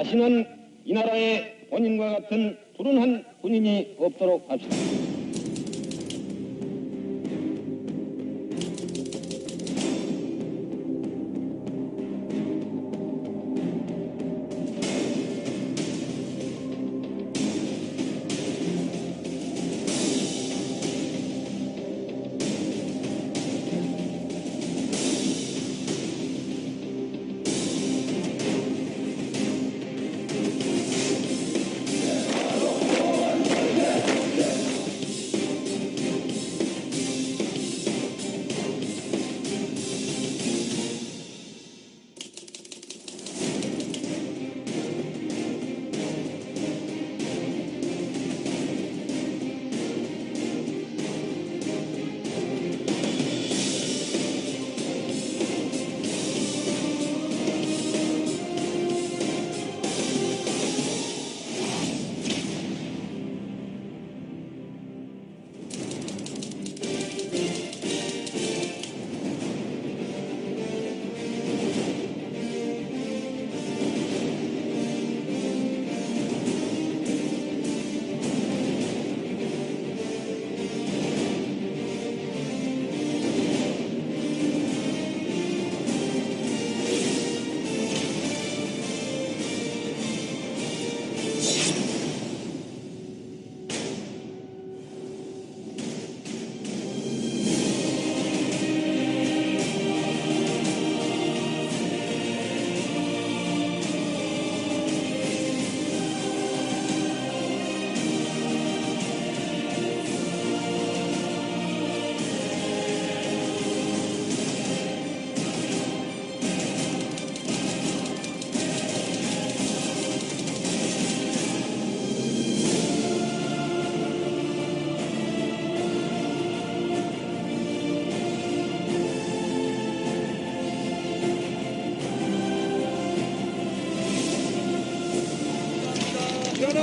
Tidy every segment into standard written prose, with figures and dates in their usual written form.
다시는 이 나라에 본인과 같은 불운한 군인이 없도록 합시다.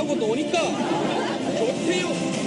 하고 노니까 좋대요.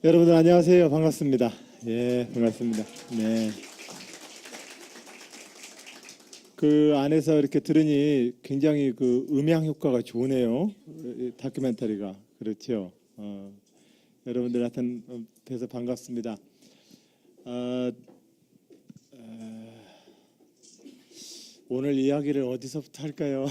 여러분들 안녕하세요. 반갑습니다. 예, 반갑습니다. 네. 그 안에서 이렇게 들으니 굉장히 그 음향 효과가 좋으네요. 이 다큐멘터리가. 그렇죠. 여러분들 하여튼 뵈서 반갑습니다. 오늘 이야기를 어디서부터 할까요?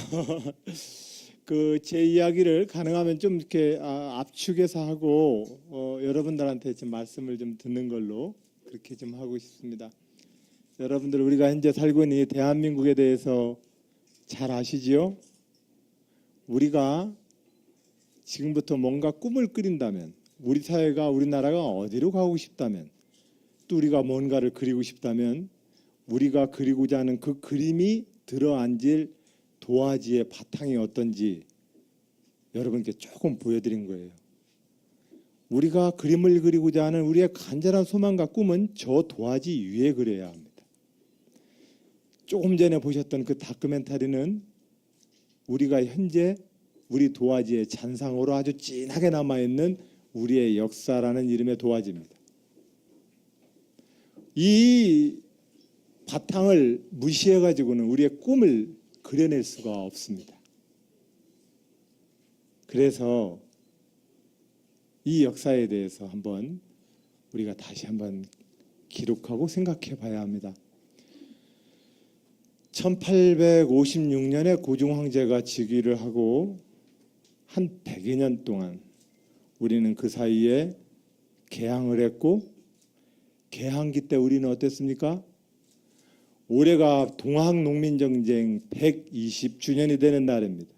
그 제 이야기를 가능하면 좀 이렇게 압축해서 하고 여러분들한테 좀 말씀을 좀 듣는 걸로 그렇게 좀 하고 싶습니다. 여러분들 우리가 현재 살고 있는 이 대한민국에 대해서 잘 아시지요? 우리가 지금부터 뭔가 꿈을 꾸린다면, 우리 사회가 우리나라가 어디로 가고 싶다면, 또 우리가 뭔가를 그리고 싶다면 우리가 그리고자 하는 그 그림이 들어앉을 도화지의 바탕이 어떤지 여러분께 조금 보여드린 거예요. 우리가 그림을 그리고자 하는 우리의 간절한 소망과 꿈은 저 도화지 위에 그려야 합니다. 조금 전에 보셨던 그 다큐멘터리는 우리가 현재 우리 도화지의 잔상으로 아주 진하게 남아있는 우리의 역사라는 이름의 도화지입니다. 이 바탕을 무시해가지고는 우리의 꿈을 그려낼 수가 없습니다. 그래서 이 역사에 대해서 한번 우리가 다시 한번 기록하고 생각해 봐야 합니다. 1856년에 고종 황제가 즉위를 하고 한 100여 년 동안 우리는 그 사이에 개항을 했고, 개항기 때 우리는 어땠습니까? 올해가 동학농민정쟁 120주년이 되는 날입니다.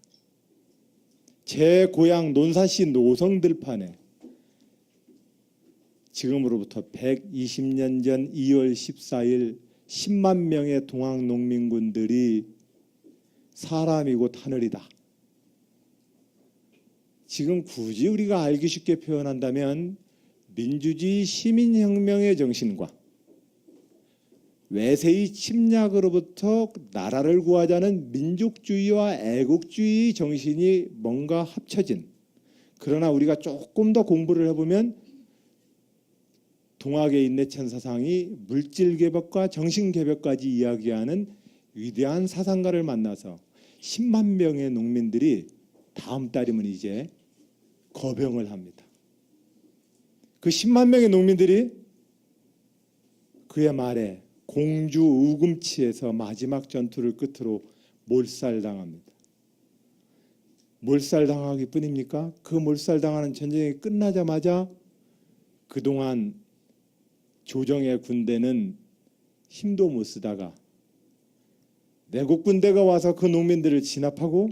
제 고향 논산시 노성들판에 지금으로부터 120년 전 2월 14일 10만 명의 동학농민군들이 사람이고 하늘이다. 지금 굳이 우리가 알기 쉽게 표현한다면 민주주의 시민혁명의 정신과 외세의 침략으로부터 나라를 구하자는 민족주의와 애국주의 정신이 뭔가 합쳐진, 그러나 우리가 조금 더 공부를 해보면 동학의 인내천 사상이 물질개벽과 정신개벽까지 이야기하는 위대한 사상가를 만나서 10만 명의 농민들이 다음 달이면 이제 거병을 합니다. 그 10만 명의 농민들이 그의 말에 공주 우금치에서 마지막 전투를 끝으로 몰살당합니다. 몰살당하기 뿐입니까? 그 몰살당하는 전쟁이 끝나자마자 그동안 조정의 군대는 힘도 못 쓰다가 내국 군대가 와서 그 농민들을 진압하고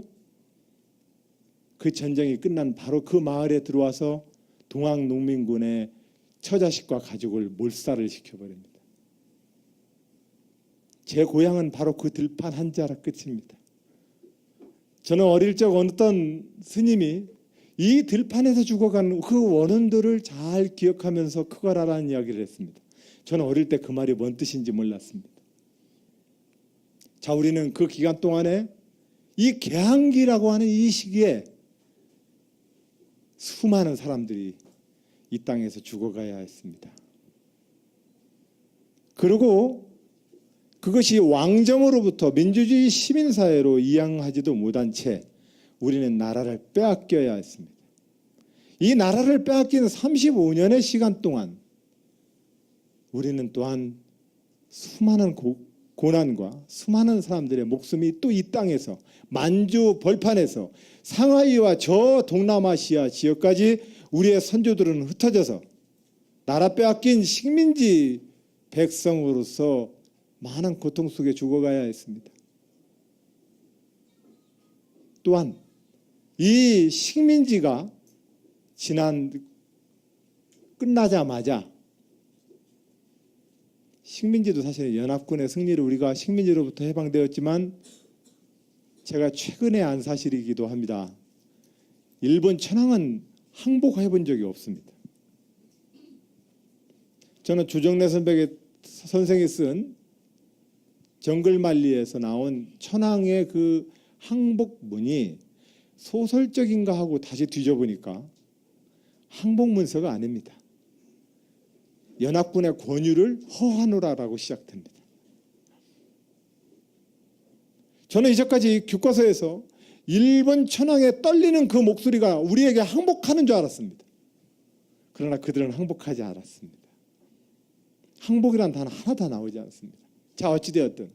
그 전쟁이 끝난 바로 그 마을에 들어와서 동학농민군의 처자식과 가족을 몰살을 시켜버립니다. 제 고향은 바로 그 들판 한 자락 끝입니다. 저는 어릴 적 어떤 스님이 이 들판에서 죽어간 그 원혼들을 잘 기억하면서 크거라라는 이야기를 했습니다. 저는 어릴 때 그 말이 뭔 뜻인지 몰랐습니다. 자, 우리는 그 기간 동안에 이 개항기라고 하는 이 시기에 수많은 사람들이 이 땅에서 죽어가야 했습니다. 그리고 그것이 왕정으로부터 민주주의 시민사회로 이양하지도 못한 채 우리는 나라를 빼앗겨야 했습니다. 이 나라를 빼앗기는 35년의 시간 동안 우리는 또한 수많은 고난과 수많은 사람들의 목숨이 또 이 땅에서 만주 벌판에서 상하이와 저 동남아시아 지역까지 우리의 선조들은 흩어져서 나라 빼앗긴 식민지 백성으로서 많은 고통 속에 죽어가야 했습니다. 또한 이 식민지가 끝나자마자 식민지도 사실 연합군의 승리로 우리가 식민지로부터 해방되었지만 제가 최근에 안 사실이기도 합니다. 일본 천황은 항복해 본 적이 없습니다. 저는 조정래 선생이 쓴 정글만리에서 나온 천황의 그 항복문이 소설적인가 하고 다시 뒤져보니까 항복문서가 아닙니다. 연합군의 권유를 허하노라라고 시작됩니다. 저는 이제까지 교과서에서 일본 천황의 떨리는 그 목소리가 우리에게 항복하는 줄 알았습니다. 그러나 그들은 항복하지 않았습니다. 항복이란 단어 하나도 나오지 않습니다. 자, 어찌되었든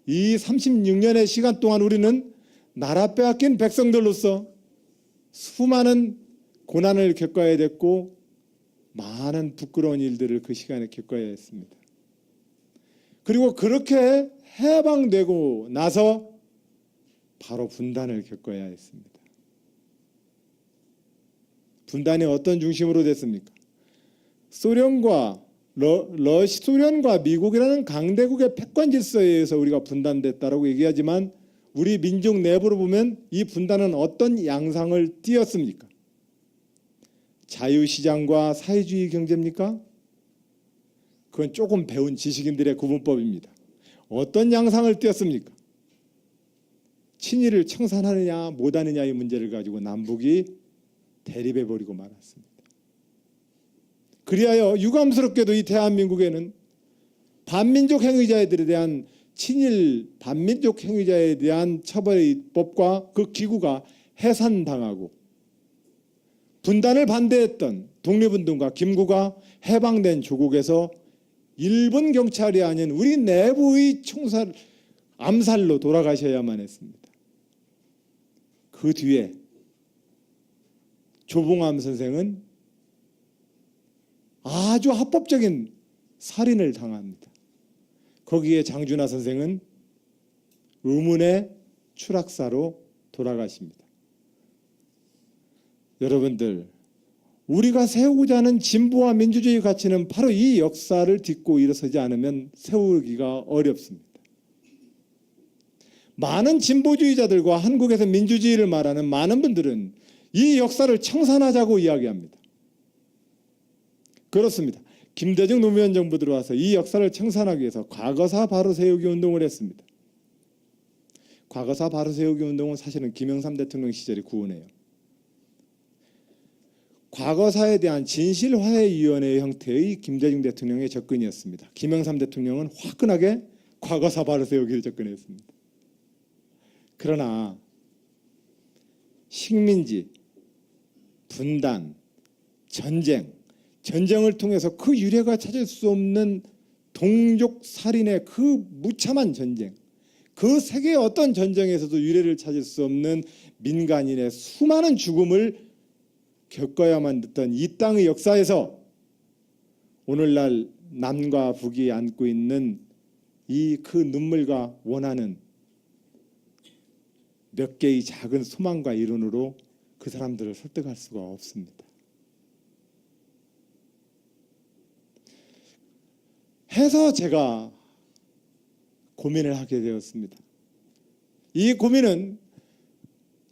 이 36년의 시간 동안 우리는 나라 빼앗긴 백성들로서 수많은 고난을 겪어야 됐고 많은 부끄러운 일들을 그 시간에 겪어야 했습니다. 그리고 그렇게 해방되고 나서 바로 분단을 겪어야 했습니다. 분단이 어떤 중심으로 됐습니까? 소련과 미국이라는 강대국의 패권 질서에 의해서 우리가 분단됐다라고 얘기하지만 우리 민족 내부로 보면 이 분단은 어떤 양상을 띠었습니까? 자유시장과 사회주의 경제입니까? 그건 조금 배운 지식인들의 구분법입니다. 어떤 양상을 띠었습니까? 친일을 청산하느냐 못하느냐의 문제를 가지고 남북이 대립해버리고 말았습니다. 그리하여 유감스럽게도 이 대한민국에는 반민족 행위자들에 대한 친일 반민족 행위자에 대한 처벌의 법과 그 기구가 해산당하고 분단을 반대했던 독립운동가 김구가 해방된 조국에서 일본 경찰이 아닌 우리 내부의 암살로 돌아가셔야만 했습니다. 그 뒤에 조봉암 선생은 아주 합법적인 살인을 당합니다. 거기에 장준하 선생은 의문의 추락사로 돌아가십니다. 여러분들, 우리가 세우고자 하는 진보와 민주주의 가치는 바로 이 역사를 딛고 일어서지 않으면 세우기가 어렵습니다. 많은 진보주의자들과 한국에서 민주주의를 말하는 많은 분들은 이 역사를 청산하자고 이야기합니다. 그렇습니다. 김대중 노무현 정부 들어와서 이 역사를 청산하기 위해서 과거사 바로 세우기 운동을 했습니다. 과거사 바로 세우기 운동은 사실은 김영삼 대통령 시절이 구원해요. 과거사에 대한 진실화해위원회의 형태의 김대중 대통령의 접근이었습니다. 김영삼 대통령은 화끈하게 과거사 바로 세우기를 접근했습니다. 그러나 식민지, 분단, 전쟁을 통해서 그 유례가 찾을 수 없는 동족 살인의 그 무참한 전쟁, 그 세계의 어떤 전쟁에서도 유례를 찾을 수 없는 민간인의 수많은 죽음을 겪어야만 했던 이 땅의 역사에서 오늘날 남과 북이 안고 있는 이 그 눈물과 원하는 몇 개의 작은 소망과 이론으로 그 사람들을 설득할 수가 없습니다. 해서 제가 고민을 하게 되었습니다. 이 고민은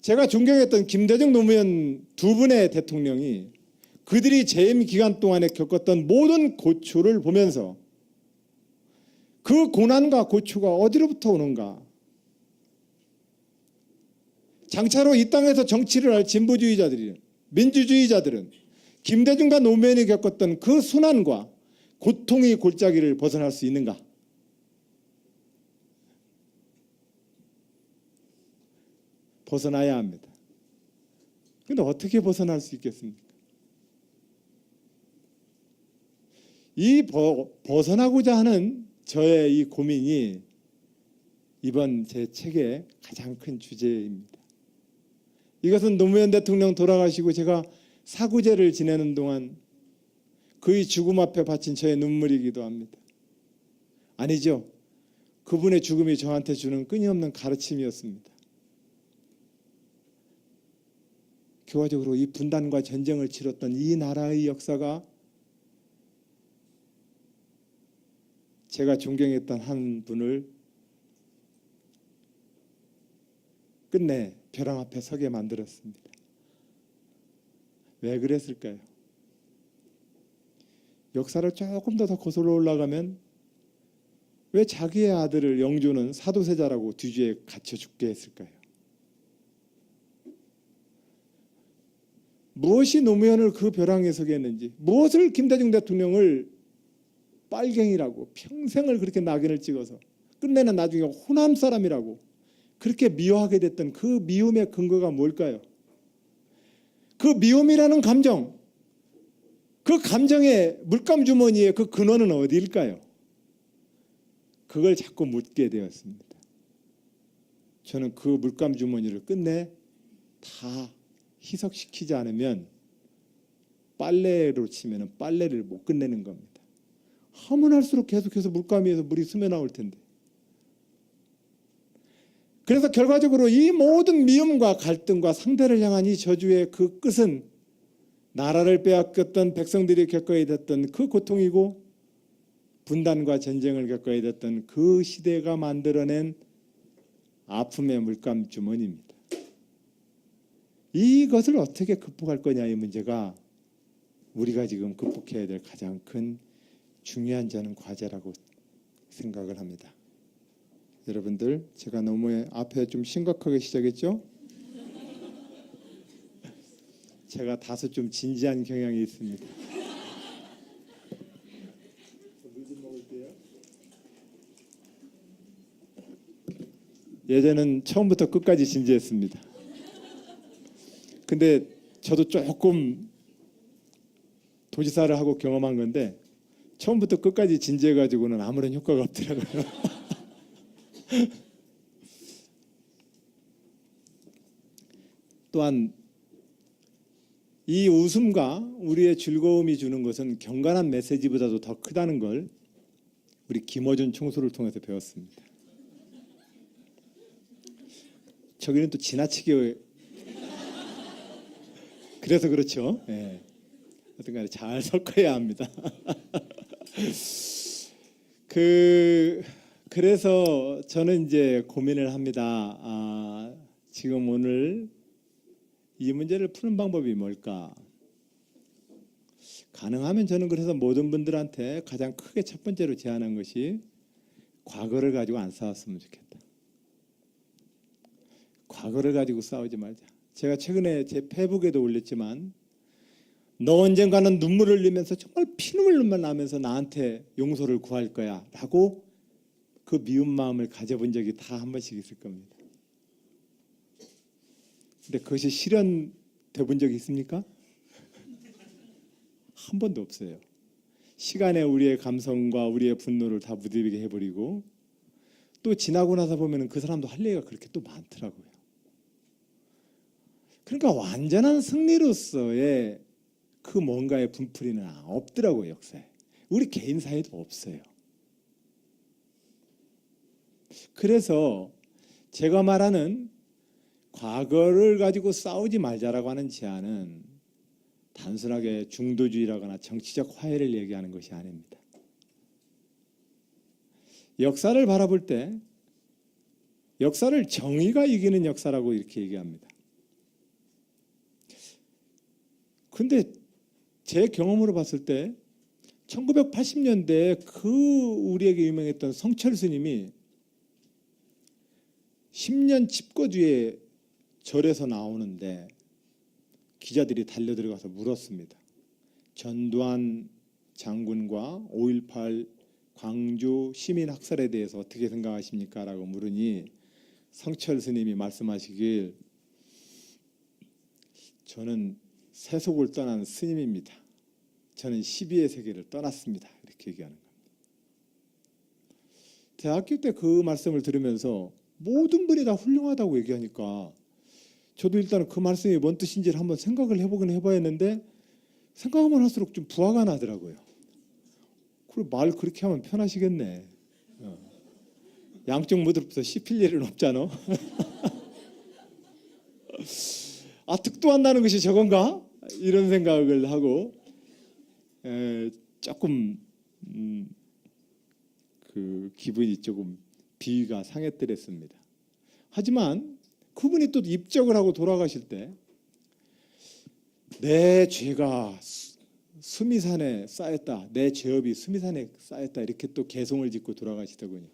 제가 존경했던 김대중 노무현 두 분의 대통령이 그들이 재임 기간 동안에 겪었던 모든 고초를 보면서 그 고난과 고초가 어디로부터 오는가? 장차로 이 땅에서 정치를 할 진보주의자들은, 민주주의자들은 김대중과 노무현이 겪었던 그 순환과 고통의 골짜기를 벗어날 수 있는가? 벗어나야 합니다. 그런데 어떻게 벗어날 수 있겠습니까? 이 벗어나고자 하는 저의 이 고민이 이번 제 책의 가장 큰 주제입니다. 이것은 노무현 대통령 돌아가시고 제가 사구제를 지내는 동안 그의 죽음 앞에 바친 저의 눈물이기도 합니다. 아니죠. 그분의 죽음이 저한테 주는 끊임없는 가르침이었습니다. 교화적으로 이 분단과 전쟁을 치렀던 이 나라의 역사가 제가 존경했던 한 분을 끝내 벼랑 앞에 서게 만들었습니다. 왜 그랬을까요? 역사를 조금 더 거슬러 올라가면 왜 자기의 아들을 영조는 사도세자라고 뒤주에 갇혀 죽게 했을까요? 무엇이 노무현을 그 벼랑에 서게 했는지, 무엇을 김대중 대통령을 빨갱이라고 평생을 그렇게 낙인을 찍어서 끝내는 나중에 호남 사람이라고 그렇게 미워하게 됐던 그 미움의 근거가 뭘까요? 그 미움이라는 감정, 그 감정의 물감 주머니의 그 근원은 어디일까요? 그걸 자꾸 묻게 되었습니다. 저는 그 물감 주머니를 끝내 다 희석시키지 않으면 빨래로 치면 빨래를 못 끝내는 겁니다. 하면 할수록 계속해서 물감 위에서 물이 스며 나올 텐데. 그래서 결과적으로 이 모든 미움과 갈등과 상대를 향한 이 저주의 그 끝은 나라를 빼앗겼던 백성들이 겪어야 됐던 그 고통이고 분단과 전쟁을 겪어야 됐던 그 시대가 만들어낸 아픔의 물감 주머니입니다. 이것을 어떻게 극복할 거냐, 이 문제가 우리가 지금 극복해야 될 가장 큰 중요한 저는 과제라고 생각을 합니다. 여러분들, 제가 너무 앞에 좀 심각하게 시작했죠? 제가 다소 좀 진지한 경향이 있습니다. 물 좀 먹을게요. 예전엔 처음부터 끝까지 진지했습니다. 근데 저도 조금 도지사를 하고 경험한 건데 처음부터 끝까지 진지해가지고는 아무런 효과가 없더라고요. 또한 이 웃음과 우리의 즐거움이 주는 것은 경건한 메시지보다도 더 크다는 걸 우리 김어준 총수를 통해서 배웠습니다. 저기는 또 지나치게 그래서 그렇죠. 예. 어떤 간에 잘 섞어야 합니다. 그래서 저는 이제 고민을 합니다. 지금 오늘 이 문제를 푸는 방법이 뭘까? 가능하면 저는 그래서 모든 분들한테 가장 크게 첫 번째로 제안한 것이 과거를 가지고 안 싸웠으면 좋겠다. 과거를 가지고 싸우지 말자. 제가 최근에 제 페이북에도 올렸지만 너 언젠가는 눈물을 흘리면서 정말 피눈물만 나면서 나한테 용서를 구할 거야 라고 그 미운 마음을 가져본 적이 다 한 번씩 있을 겁니다. 근데 그것이 실현돼 본 적이 있습니까? 한 번도 없어요. 시간에 우리의 감성과 우리의 분노를 다 무디게 해버리고 또 지나고 나서 보면 그 사람도 할 얘기가 그렇게 또 많더라고요. 그러니까 완전한 승리로서의 그 뭔가의 분풀이는 없더라고요, 역사에. 우리 개인 사이도 없어요. 그래서 제가 말하는 과거를 가지고 싸우지 말자라고 하는 제안은 단순하게 중도주의라거나 정치적 화해를 얘기하는 것이 아닙니다. 역사를 바라볼 때 역사를 정의가 이기는 역사라고 이렇게 얘기합니다. 근데 제 경험으로 봤을 때 1980년대에 그 우리에게 유명했던 성철 스님이 10년 집거 뒤에 절에서 나오는데 기자들이 달려들어가서 물었습니다. 전두환 장군과 5.18 광주 시민 학살에 대해서 어떻게 생각하십니까? 라고 물으니 성철 스님이 말씀하시길 저는 세속을 떠난 스님입니다. 저는 시비의 세계를 떠났습니다. 이렇게 얘기하는 겁니다. 대학교 때 그 말씀을 들으면서 모든 분이 다 훌륭하다고 얘기하니까 저도 일단 그 말씀이 뭔 뜻인지를 한번 생각을 해보긴 해봐야 했는데 생각하면 할수록 좀 부화가 나더라고요. 그리고 말 그렇게 하면 편하시겠네. 양쪽 무드부터 씹힐 일은 없잖아. 득도한다는 것이 저건가? 이런 생각을 하고 조금 그 기분이 조금 비위가 상했더랬습니다. 하지만 그분이 또 입적을 하고 돌아가실 때 내 죄가 수미산에 쌓였다, 내 죄업이 수미산에 쌓였다 이렇게 또 개송을 짓고 돌아가시더군요.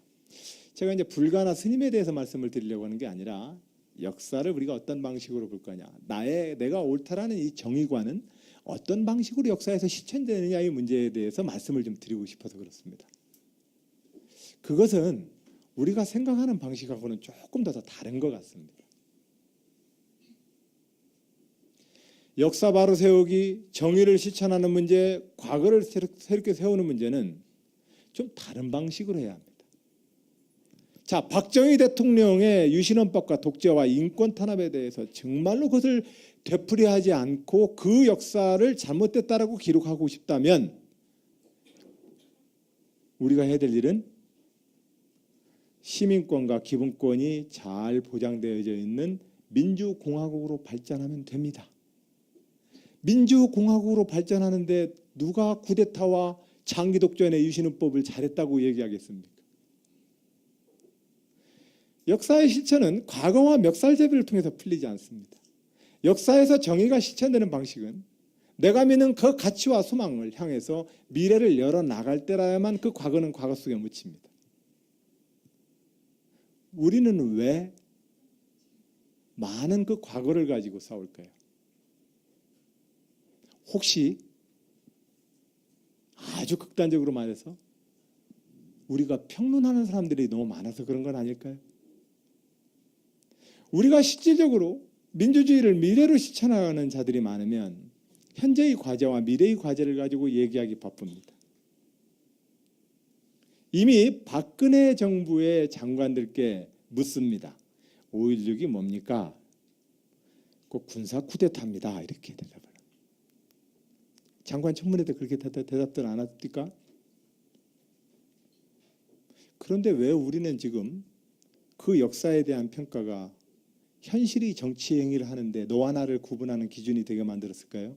제가 이제 불가나 스님에 대해서 말씀을 드리려고 하는 게 아니라 역사를 우리가 어떤 방식으로 볼 거냐, 내가 옳다라는 이 정의관은 어떤 방식으로 역사에서 실천되느냐의 문제에 대해서 말씀을 좀 드리고 싶어서 그렇습니다. 그것은 우리가 생각하는 방식하고는 조금 더 다른 것 같습니다. 역사 바로 세우기, 정의를 실천하는 문제, 과거를 새롭게 세우는 문제는 좀 다른 방식으로 해야 합니다. 자, 박정희 대통령의 유신헌법과 독재와 인권 탄압에 대해서 정말로 그것을 되풀이하지 않고 그 역사를 잘못됐다라고 기록하고 싶다면 우리가 해야 될 일은 시민권과 기본권이 잘 보장되어져 있는 민주공화국으로 발전하면 됩니다. 민주공화국으로 발전하는데 누가 쿠데타와 장기독전의 유신헌법을 잘했다고 얘기하겠습니까? 역사의 실천은 과거와 멱살잡이를 통해서 풀리지 않습니다. 역사에서 정의가 실천되는 방식은 내가 믿는 그 가치와 소망을 향해서 미래를 열어나갈 때라야만 그 과거는 과거 속에 묻힙니다. 우리는 왜 많은 그 과거를 가지고 싸울까요? 혹시 아주 극단적으로 말해서 우리가 평론하는 사람들이 너무 많아서 그런 건 아닐까요? 우리가 실질적으로 민주주의를 미래로 실천하는 자들이 많으면 현재의 과제와 미래의 과제를 가지고 얘기하기 바쁩니다. 이미 박근혜 정부의 장관들께 묻습니다. 5.16이 뭡니까? 그 군사 쿠데타입니다. 이렇게 대답을 합니다. 장관 청문회 때 그렇게 대답들 안 합니까? 그런데 왜 우리는 지금 그 역사에 대한 평가가 현실이 정치 행위를 하는데 너와 나를 구분하는 기준이 되게 만들었을까요?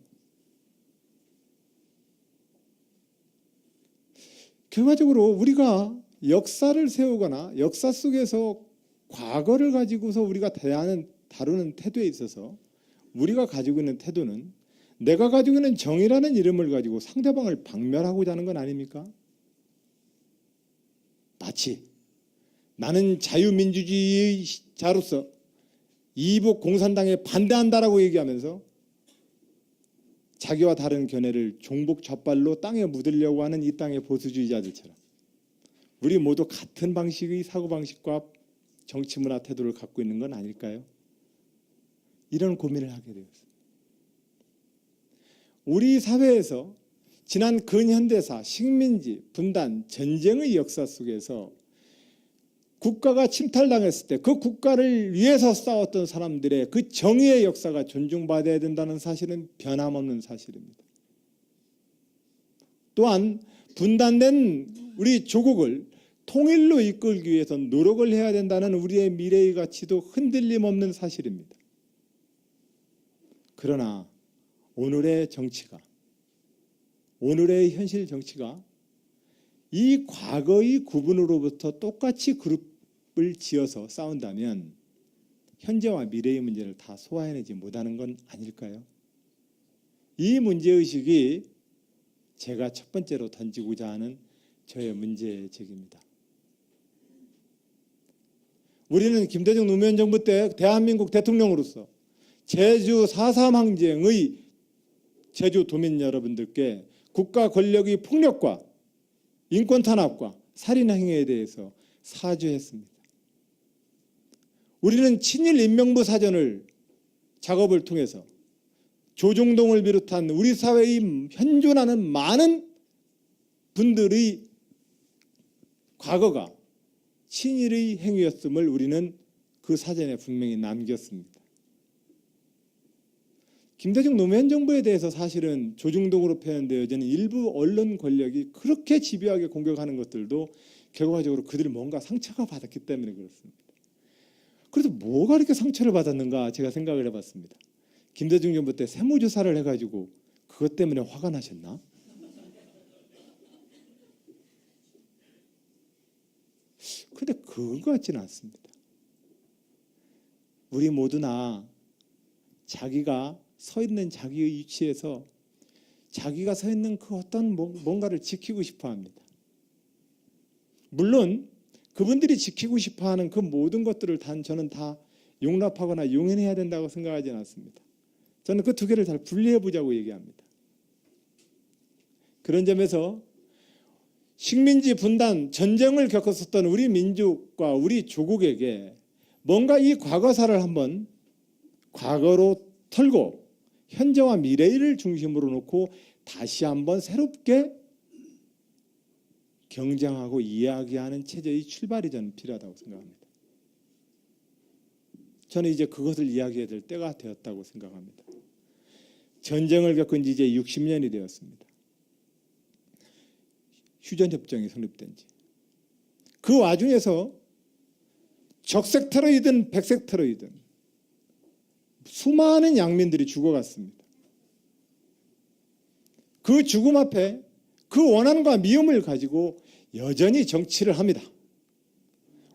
결과적으로 우리가 역사를 세우거나 역사 속에서 과거를 가지고서 우리가 다루는 태도에 있어서 우리가 가지고 있는 태도는 내가 가지고 있는 정의라는 이름을 가지고 상대방을 박멸하고자 하는 건 아닙니까? 마치 나는 자유민주주의의 자로서 이북 공산당에 반대한다라고 얘기하면서 자기와 다른 견해를 종북 젖발로 땅에 묻으려고 하는 이 땅의 보수주의자들처럼 우리 모두 같은 방식의 사고방식과 정치문화 태도를 갖고 있는 건 아닐까요? 이런 고민을 하게 되었습니다. 우리 사회에서 지난 근현대사, 식민지, 분단, 전쟁의 역사 속에서 국가가 침탈당했을 때 그 국가를 위해서 싸웠던 사람들의 그 정의의 역사가 존중받아야 된다는 사실은 변함없는 사실입니다. 또한 분단된 우리 조국을 통일로 이끌기 위해서 노력을 해야 된다는 우리의 미래의 가치도 흔들림 없는 사실입니다. 그러나 오늘의 정치가, 오늘의 현실 정치가 이 과거의 구분으로부터 똑같이 그룹을 지어서 싸운다면 현재와 미래의 문제를 다 소화해내지 못하는 건 아닐까요? 이 문제의식이 제가 첫 번째로 던지고자 하는 저의 문제제기입니다. 우리는 김대중 노무현 정부 때 대한민국 대통령으로서 제주 4.3 항쟁의 제주 도민 여러분들께 국가 권력의 폭력과 인권 탄압과 살인 행위에 대해서 사죄했습니다. 우리는 친일 인명부 사전을 작업을 통해서 조중동을 비롯한 우리 사회의 현존하는 많은 분들의 과거가 친일의 행위였음을 우리는 그 사전에 분명히 남겼습니다. 김대중 노무현 정부에 대해서 사실은 조중동으로 표현되어지는 일부 언론 권력이 그렇게 집요하게 공격하는 것들도 결과적으로 그들이 뭔가 상처가 받았기 때문에 그렇습니다. 그래서 뭐가 이렇게 상처를 받았는가 제가 생각을 해봤습니다. 김대중 정부 때 세무조사를 해가지고 그것 때문에 화가 나셨나? 근데 그거 같지는 않습니다. 우리 모두나 자기가 서 있는 자기의 위치에서 자기가 서 있는 그 어떤 뭔가를 지키고 싶어 합니다. 물론 그분들이 지키고 싶어 하는 그 모든 것들을 저는 다 용납하거나 용인해야 된다고 생각하지는 않습니다. 저는 그 두 개를 잘 분리해 보자고 얘기합니다. 그런 점에서 식민지 분단, 전쟁을 겪었었던 우리 민족과 우리 조국에게 뭔가 이 과거사를 한번 과거로 털고 현재와 미래를 중심으로 놓고 다시 한번 새롭게 경쟁하고 이야기하는 체제의 출발이 저는 필요하다고 생각합니다. 저는 이제 그것을 이야기해야 될 때가 되었다고 생각합니다. 전쟁을 겪은 지 이제 60년이 되었습니다. 휴전협정이 성립된 지. 그 와중에서 적색 테러이든 백색 테러이든 수많은 양민들이 죽어갔습니다. 그 죽음 앞에 그 원한과 미움을 가지고 여전히 정치를 합니다.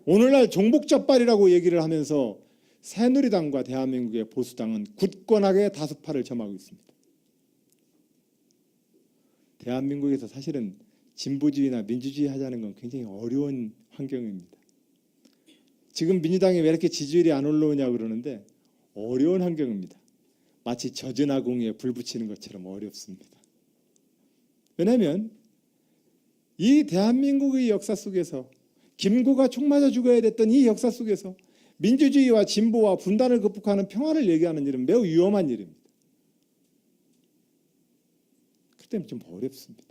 오늘날 종북적발이라고 얘기를 하면서 새누리당과 대한민국의 보수당은 굳건하게 다수파를 점하고 있습니다. 대한민국에서 사실은 진보주의나 민주주의 하자는 건 굉장히 어려운 환경입니다. 지금 민주당이 왜 이렇게 지지율이 안 올라오냐고 그러는데 어려운 환경입니다. 마치 젖은 아궁이에 불 붙이는 것처럼 어렵습니다. 왜냐하면 이 대한민국의 역사 속에서 김구가 총 맞아 죽어야 됐던 이 역사 속에서 민주주의와 진보와 분단을 극복하는 평화를 얘기하는 일은 매우 위험한 일입니다. 그렇기 때문에 좀 어렵습니다.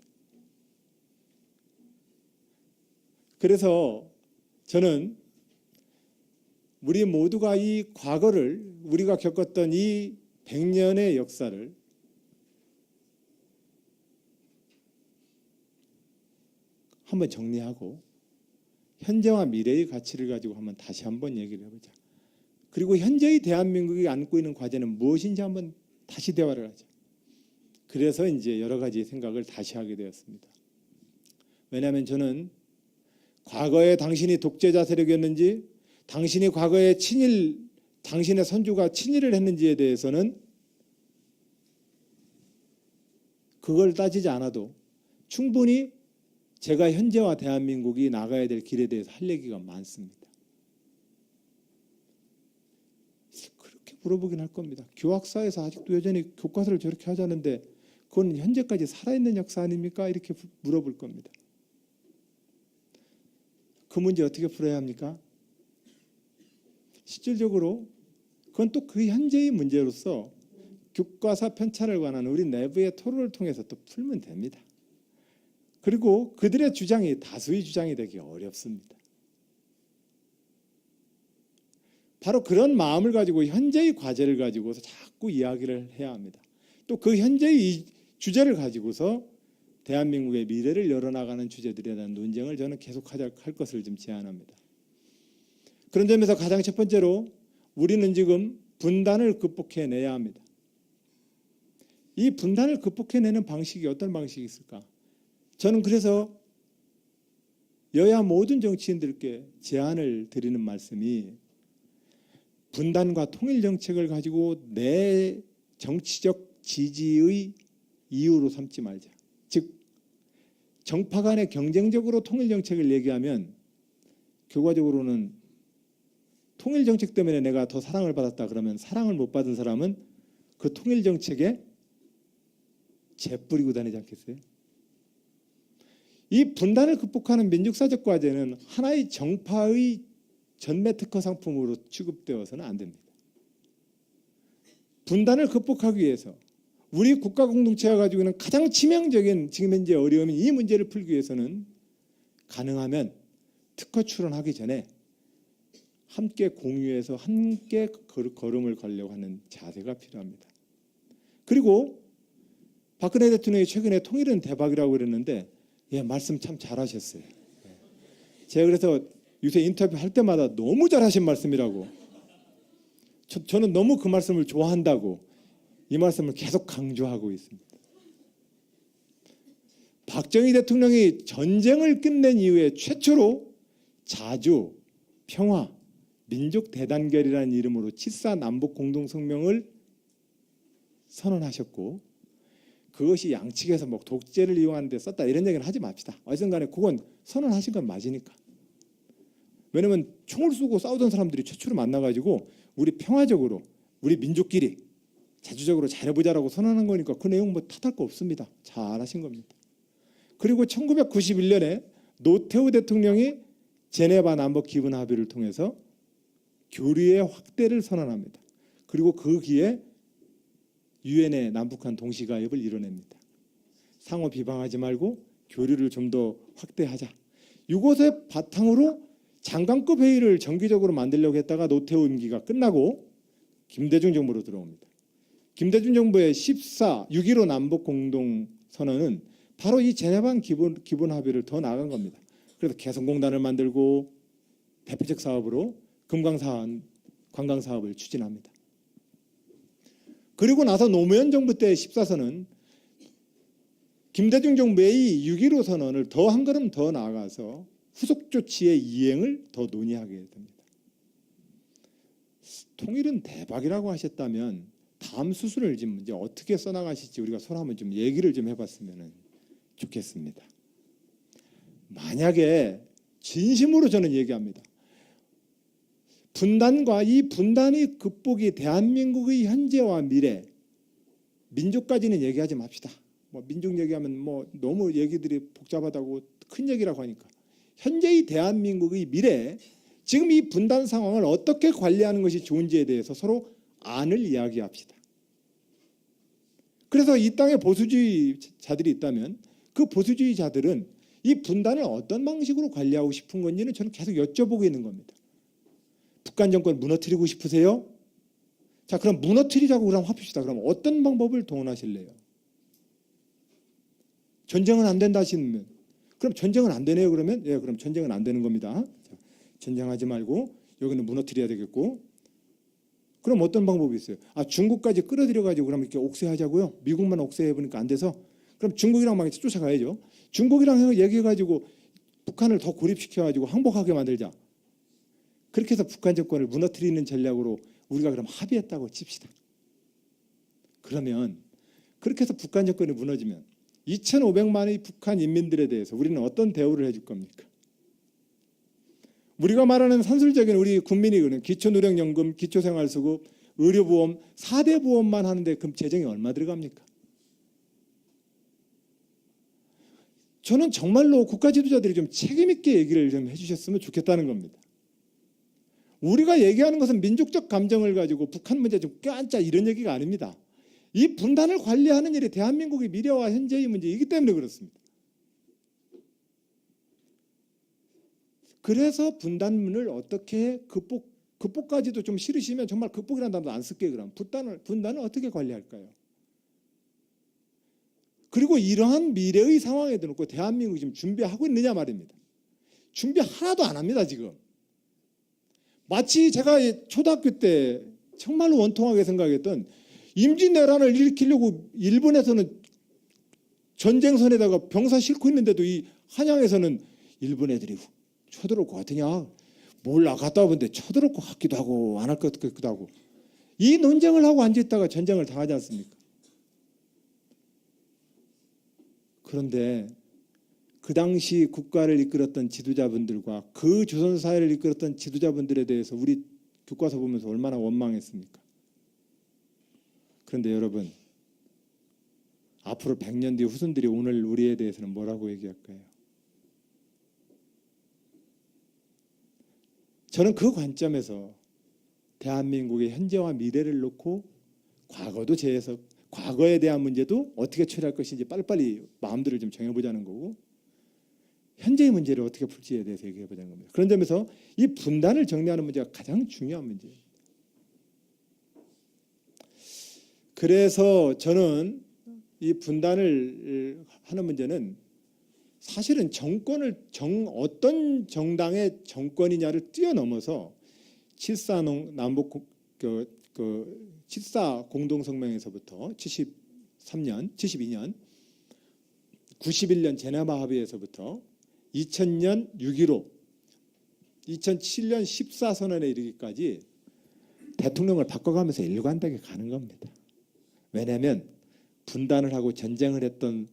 그래서 저는 우리 모두가 이 과거를 우리가 겪었던 이 100년의 역사를 한번 정리하고 현재와 미래의 가치를 가지고 한번 다시 한번 얘기를 해보자. 그리고 현재의 대한민국이 안고 있는 과제는 무엇인지 한번 다시 대화를 하자. 그래서 이제 여러 가지 생각을 다시 하게 되었습니다. 왜냐하면 저는 과거에 당신이 독재자 세력이었는지 당신이 과거에 당신의 선조가 친일을 했는지에 대해서는 그걸 따지지 않아도 충분히 제가 현재와 대한민국이 나가야 될 길에 대해서 할 얘기가 많습니다. 그렇게 물어보긴 할 겁니다. 교학사에서 아직도 여전히 교과서를 저렇게 하자는데 그건 현재까지 살아있는 역사 아닙니까? 이렇게 물어볼 겁니다. 그 문제 어떻게 풀어야 합니까? 실질적으로 그건 또 그 현재의 문제로서 교과서 편찬을 관한 우리 내부의 토론을 통해서 또 풀면 됩니다. 그리고 그들의 주장이 다수의 주장이 되기 어렵습니다. 바로 그런 마음을 가지고 현재의 과제를 가지고서 자꾸 이야기를 해야 합니다. 또 그 현재의 주제를 가지고서 대한민국의 미래를 열어나가는 주제들에 대한 논쟁을 저는 계속할 것을 좀 제안합니다. 그런 점에서 가장 첫 번째로 우리는 지금 분단을 극복해내야 합니다. 이 분단을 극복해내는 방식이 어떤 방식이 있을까? 저는 그래서 여야 모든 정치인들께 제안을 드리는 말씀이 분단과 통일 정책을 가지고 내 정치적 지지의 이유로 삼지 말자. 즉 정파 간에 경쟁적으로 통일 정책을 얘기하면 결과적으로는 통일 정책 때문에 내가 더 사랑을 받았다 그러면 사랑을 못 받은 사람은 그 통일 정책에 재 뿌리고 다니지 않겠어요? 이 분단을 극복하는 민족사적 과제는 하나의 정파의 전매 특허 상품으로 취급되어서는 안 됩니다. 분단을 극복하기 위해서 우리 국가 공동체가 가지고 있는 가장 치명적인 지금 현재 어려움인 이 문제를 풀기 위해서는 가능하면 특허 출원하기 전에 함께 공유해서 함께 걸음을 걸려고 하는 자세가 필요합니다. 그리고 박근혜 대통령이 최근에 통일은 대박이라고 그랬는데 예, 말씀 참 잘하셨어요. 제가 그래서 요새 인터뷰 할 때마다 너무 잘하신 말씀이라고 저는 너무 그 말씀을 좋아한다고 이 말씀을 계속 강조하고 있습니다. 박정희 대통령이 전쟁을 끝낸 이후에 최초로 자주, 평화, 민족 대단결이라는 이름으로 칠사 남북 공동성명을 선언하셨고 그것이 양측에서 뭐 독재를 이용하는 데 썼다 이런 얘기는 하지 맙시다. 어쨌든 간에 그건 선언하신 건 맞으니까. 왜냐면 총을 쏘고 싸우던 사람들이 최초로 만나가지고 우리 평화적으로 우리 민족끼리 자주적으로 잘해보자라고 선언한 거니까 그 내용 뭐 탓할 거 없습니다. 잘하신 겁니다. 그리고 1991년에 노태우 대통령이 제네바 남북 기본 합의를 통해서 교류의 확대를 선언합니다. 그리고 그 기에 유엔의 남북한 동시가입을 이뤄냅니다. 상호 비방하지 말고 교류를 좀 더 확대하자. 이것의 바탕으로 장관급 회의를 정기적으로 만들려고 했다가 노태우 임기가 끝나고 김대중 정부로 들어옵니다. 김대중 정부의 6.15 남북 공동선언은 바로 이 제네바 기본 합의를 더 나아간 겁니다. 그래서 개성공단을 만들고 대표적 사업으로 금강산 관광 사업을 추진합니다. 그리고 나서 노무현 정부 때 14선은 김대중 정부의 6.15 선언을 더 한 걸음 더 나아가서 후속 조치의 이행을 더 논의하게 됩니다. 통일은 대박이라고 하셨다면 다음 수순을 좀 이제 어떻게 써나가실지 우리가 서로 한번 좀 얘기를 좀 해봤으면 좋겠습니다. 만약에 진심으로 저는 얘기합니다. 분단과 이 분단의 극복이 대한민국의 현재와 미래, 민족까지는 얘기하지 맙시다. 뭐 민족 얘기하면 뭐 너무 얘기들이 복잡하다고 큰 얘기라고 하니까 현재의 대한민국의 미래, 지금 이 분단 상황을 어떻게 관리하는 것이 좋은지에 대해서 서로 안을 이야기합시다. 그래서 이 땅에 보수주의자들이 있다면 그 보수주의자들은 이 분단을 어떤 방식으로 관리하고 싶은 건지는 저는 계속 여쭤보고 있는 겁니다. 북한 정권 무너뜨리고 싶으세요? 자, 그럼 무너뜨리자고 그럼 합시다. 그럼 어떤 방법을 동원하실래요? 전쟁은 안 된다 하시면 그럼 전쟁은 안 되네요. 그러면 예, 그럼 전쟁은 안 되는 겁니다. 자, 전쟁하지 말고 여기는 무너뜨려야 되겠고. 그럼 어떤 방법이 있어요? 아, 중국까지 끌어들여 가지고 그럼 이렇게 옥쇄하자고요. 미국만 옥쇄해 보니까 안 돼서 그럼 중국이랑 막 쫓아가야죠. 중국이랑 얘기해 가지고 북한을 더 고립시켜 가지고 항복하게 만들자. 그렇게 해서 북한 정권을 무너뜨리는 전략으로 우리가 그럼 합의했다고 칩시다. 그러면 그렇게 해서 북한 정권이 무너지면 2,500만의 북한 인민들에 대해서 우리는 어떤 대우를 해줄 겁니까? 우리가 말하는 산술적인 우리 국민이 기초노령연금, 기초생활수급, 의료보험, 4대 보험만 하는데 그럼 재정이 얼마 들어갑니까? 저는 정말로 국가 지도자들이 좀 책임 있게 얘기를 좀 해주셨으면 좋겠다는 겁니다. 우리가 얘기하는 것은 민족적 감정을 가지고 북한 문제 좀 껴안자 이런 얘기가 아닙니다. 이 분단을 관리하는 일이 대한민국의 미래와 현재의 문제이기 때문에 그렇습니다. 그래서 분단문을 어떻게 극복까지도 좀 싫으시면 정말 극복이라는 단어도 안 쓸게요. 그럼 분단을 어떻게 관리할까요? 그리고 이러한 미래의 상황에 놓고 대한민국이 지금 준비하고 있느냐 말입니다. 준비 하나도 안 합니다. 지금. 마치 제가 초등학교 때 정말로 원통하게 생각했던 임진왜란을 일으키려고 일본에서는 전쟁선에다가 병사 싣고 있는데도 이 한양에서는 일본 애들이 쳐들어올 것 같으냐? 몰라. 갔다 오는데 쳐들어올 것 같기도 하고 안 할 것 같기도 하고 이 논쟁을 하고 앉아있다가 전쟁을 당하지 않습니까? 그런데 그 당시 국가를 이끌었던 지도자분들과 그 조선사회를 이끌었던 지도자분들에 대해서 우리 교과서 보면서 얼마나 원망했습니까? 그런데 여러분, 앞으로 100년 뒤 후손들이 오늘 우리에 대해서는 뭐라고 얘기할까요? 저는 그 관점에서 대한민국의 현재와 미래를 놓고 과거도 재해석, 과거에 대한 문제도 어떻게 처리할 것인지 빨리빨리 마음들을 좀 정해보자는 거고 현재의 문제를 어떻게 풀지에 대해서 얘기해보자는 겁니다. 그런 점에서 이 분단을 정리하는 문제가 가장 중요한 문제예요. 그래서 저는 이 분단을 하는 문제는 사실은 어떤 정당의 정권이냐를 뛰어넘어서 7.4 남북 7.4 공동성명에서부터 72년 91년 제네바 합의에서부터 2000년 6.15 2007년 14선언에 이르기까지 대통령을 바꿔가면서 일관되게 가는 겁니다. 왜냐하면 분단을 하고 전쟁을 했던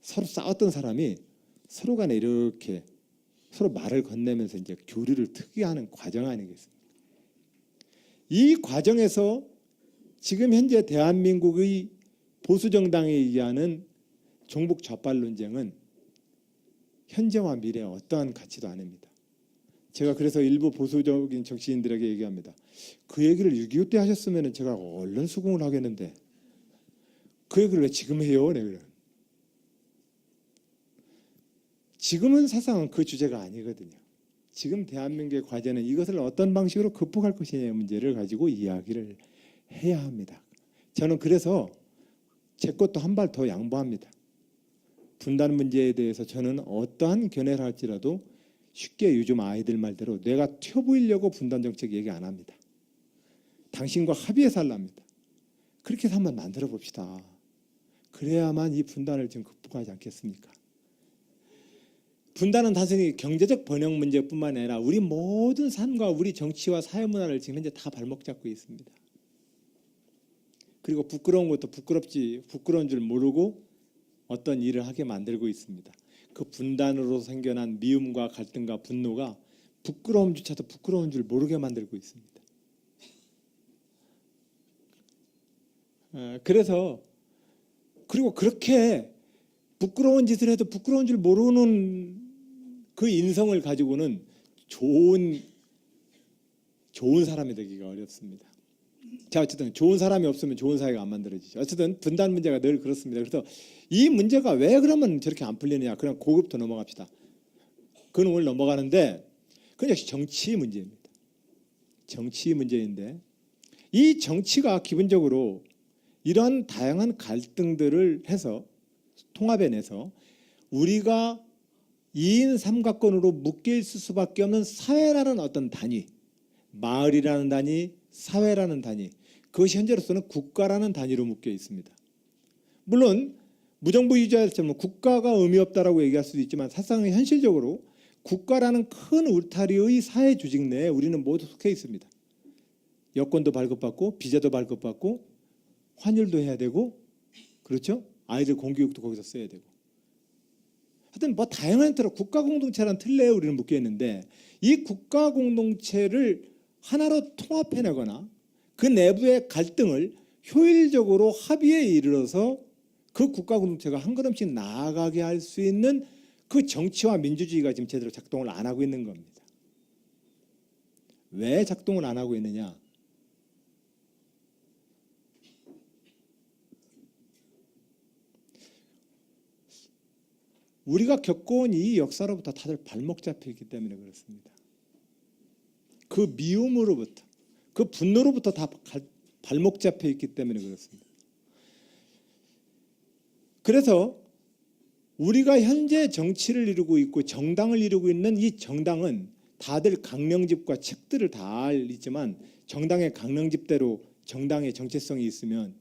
서로 싸웠던 사람이 서로 간에 이렇게 서로 말을 건네면서 이제 교류를 특이하는 과정 아니겠습니까? 이 과정에서 지금 현재 대한민국의 보수 정당에 의하는 종북 좌빨 논쟁은 현재와 미래에 어떠한 가치도 아닙니다. 제가 그래서 일부 보수적인 정치인들에게 얘기합니다. 그 얘기를 6.25 때 하셨으면 제가 얼른 수긍을 하겠는데 그 얘기를 왜 지금 해요? 네, 그래. 지금은 사실은 그 주제가 아니거든요. 지금 대한민국의 과제는 이것을 어떤 방식으로 극복할 것이냐의 문제를 가지고 이야기를 해야 합니다. 저는 그래서 제 것도 한 발 더 양보합니다. 분단 문제에 대해서 저는 어떠한 견해를 할지라도 쉽게 요즘 아이들 말대로 내가 튀어 보이려고 분단 정책 얘기 안 합니다. 당신과 합의해서 하랍니다. 그렇게 해서 한번 만들어 봅시다. 그래야만 이 분단을 좀 극복하지 않겠습니까? 분단은 단순히 경제적 번영 문제뿐만 아니라 우리 모든 삶과 우리 정치와 사회 문화를 지금 현재 다 발목 잡고 있습니다. 그리고 부끄러운 것도 부끄러운 줄 모르고 어떤 일을 하게 만들고 있습니다. 그 분단으로 생겨난 미움과 갈등과 분노가 부끄러움조차도 부끄러운 줄 모르게 만들고 있습니다. 그래서 그리고 그렇게 부끄러운 짓을 해도 부끄러운 줄 모르는 그 인성을 가지고는 좋은 사람이 되기가 어렵습니다. 자, 어쨌든 좋은 사람이 없으면 좋은 사회가 안 만들어지죠. 어쨌든 분단 문제가 늘 그렇습니다. 그래서 이 문제가 왜 그러면 저렇게 안 풀리느냐? 그냥 고급부터 넘어갑시다. 그건 오늘 넘어가는데 그건 역시 정치 문제입니다. 정치 문제인데 이 정치가 기본적으로 이런 다양한 갈등들을 해서 통합해내서 우리가 2인 삼각권으로 묶여 있을 수밖에 없는 사회라는 어떤 단위, 마을이라는 단위, 사회라는 단위, 그것이 현재로서는 국가라는 단위로 묶여 있습니다. 물론 무정부 유지자처럼 국가가 의미 없다라고 얘기할 수도 있지만 사실상 현실적으로 국가라는 큰 울타리의 사회 조직 내에 우리는 모두 속해 있습니다. 여권도 발급받고 비자도 발급받고 환율도 해야 되고 그렇죠? 아이들 공교육도 거기서 써야 되고 하여튼 뭐 다양한 틀로 국가 공동체라는 틀 내에 우리는 묶여 있는데 이 국가 공동체를 하나로 통합해내거나 그 내부의 갈등을 효율적으로 합의에 이르러서 그 국가 공동체가 한 걸음씩 나아가게 할 수 있는 그 정치와 민주주의가 지금 제대로 작동을 안 하고 있는 겁니다. 왜 작동을 안 하고 있느냐? 우리가 겪어온 이 역사로부터 다들 발목 잡혀 있기 때문에 그렇습니다. 그 미움으로부터, 그 분노로부터 다 발목 잡혀 있기 때문에 그렇습니다. 그래서 우리가 현재 정치를 이루고 있고 정당을 이루고 있는 이 정당은 다들 강령집과 책들을 다 알지만 정당의 강령집대로 정당의 정체성이 있으면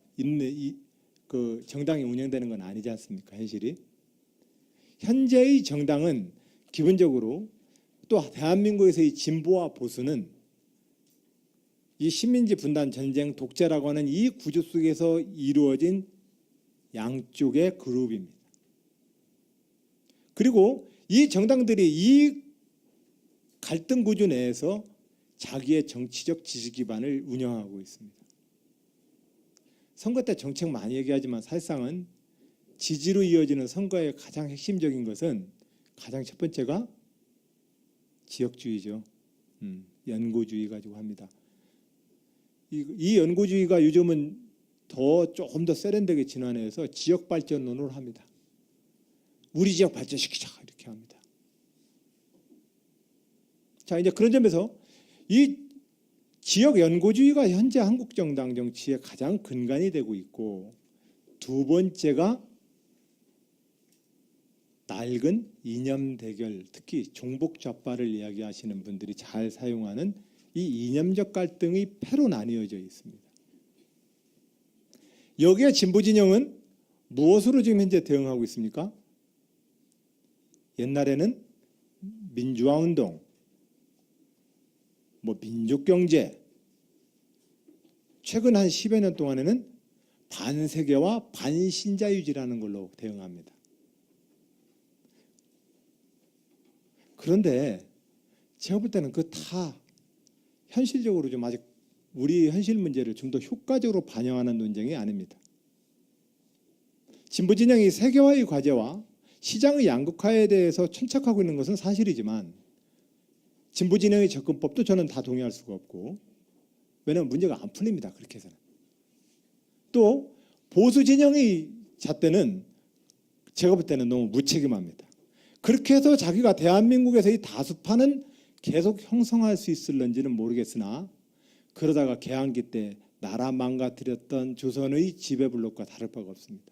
그 정당이 운영되는 건 아니지 않습니까? 현실이. 현재의 정당은 기본적으로 또 대한민국에서의 진보와 보수는 이 식민지 분단 전쟁 독재라고 하는 이 구조 속에서 이루어진 양쪽의 그룹입니다. 그리고 이 정당들이 이 갈등 구조 내에서 자기의 정치적 지지 기반을 운영하고 있습니다. 선거 때 정책 많이 얘기하지만 사실상은 지지로 이어지는 선거의 가장 핵심적인 것은 가장 첫 번째가 지역주의죠. 연고주의 가지고 합니다. 이 연고주의가 요즘은 조금 더 세련되게 진화해서 지역 발전론을 합니다. 우리 지역 발전시키자 이렇게 합니다. 자, 이제 그런 점에서 이 지역 연고주의가 현재 한국 정당 정치의 가장 근간이 되고 있고 두 번째가 낡은 이념 대결, 특히 종북 좌파를 이야기하시는 분들이 잘 사용하는 이 이념적 갈등의 패로 나뉘어져 있습니다. 여기에 진보 진영은 무엇으로 지금 현재 대응하고 있습니까? 옛날에는 민주화운동, 민족경제, 최근 한 10여 년 동안에는 반세계와 반신자유주의라는 걸로 대응합니다. 그런데 제가 볼 때는 그 다 현실적으로 좀 아직 우리 현실 문제를 좀 더 효과적으로 반영하는 논쟁이 아닙니다. 진보 진영이 세계화의 과제와 시장의 양극화에 대해서 천착하고 있는 것은 사실이지만 진보 진영의 접근법도 저는 다 동의할 수가 없고, 왜냐하면 문제가 안 풀립니다. 그렇게 해서는. 또 보수 진영의 잣대는 제가 볼 때는 너무 무책임합니다. 그렇게 해서 자기가 대한민국에서의 다수파는 계속 형성할 수 있을런지는 모르겠으나, 그러다가 개항기 때 나라 망가뜨렸던 조선의 지배블록과 다를 바가 없습니다.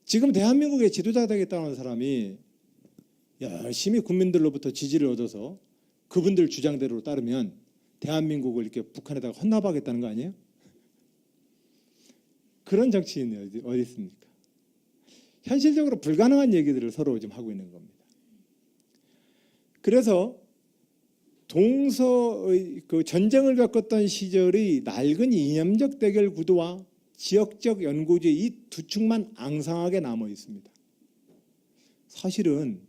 지금 대한민국의 지도자 되겠다는 사람이 열심히 국민들로부터 지지를 얻어서 그분들 주장대로 따르면 대한민국을 이렇게 북한에다가 헌납하겠다는 거 아니에요? 그런 정치인이 어디 있습니까? 현실적으로 불가능한 얘기들을 서로 좀 하고 있는 겁니다. 그래서 동서의 그 전쟁을 겪었던 시절의 낡은 이념적 대결 구도와 지역적 연고주의 이 두 축만 앙상하게 남아 있습니다. 사실은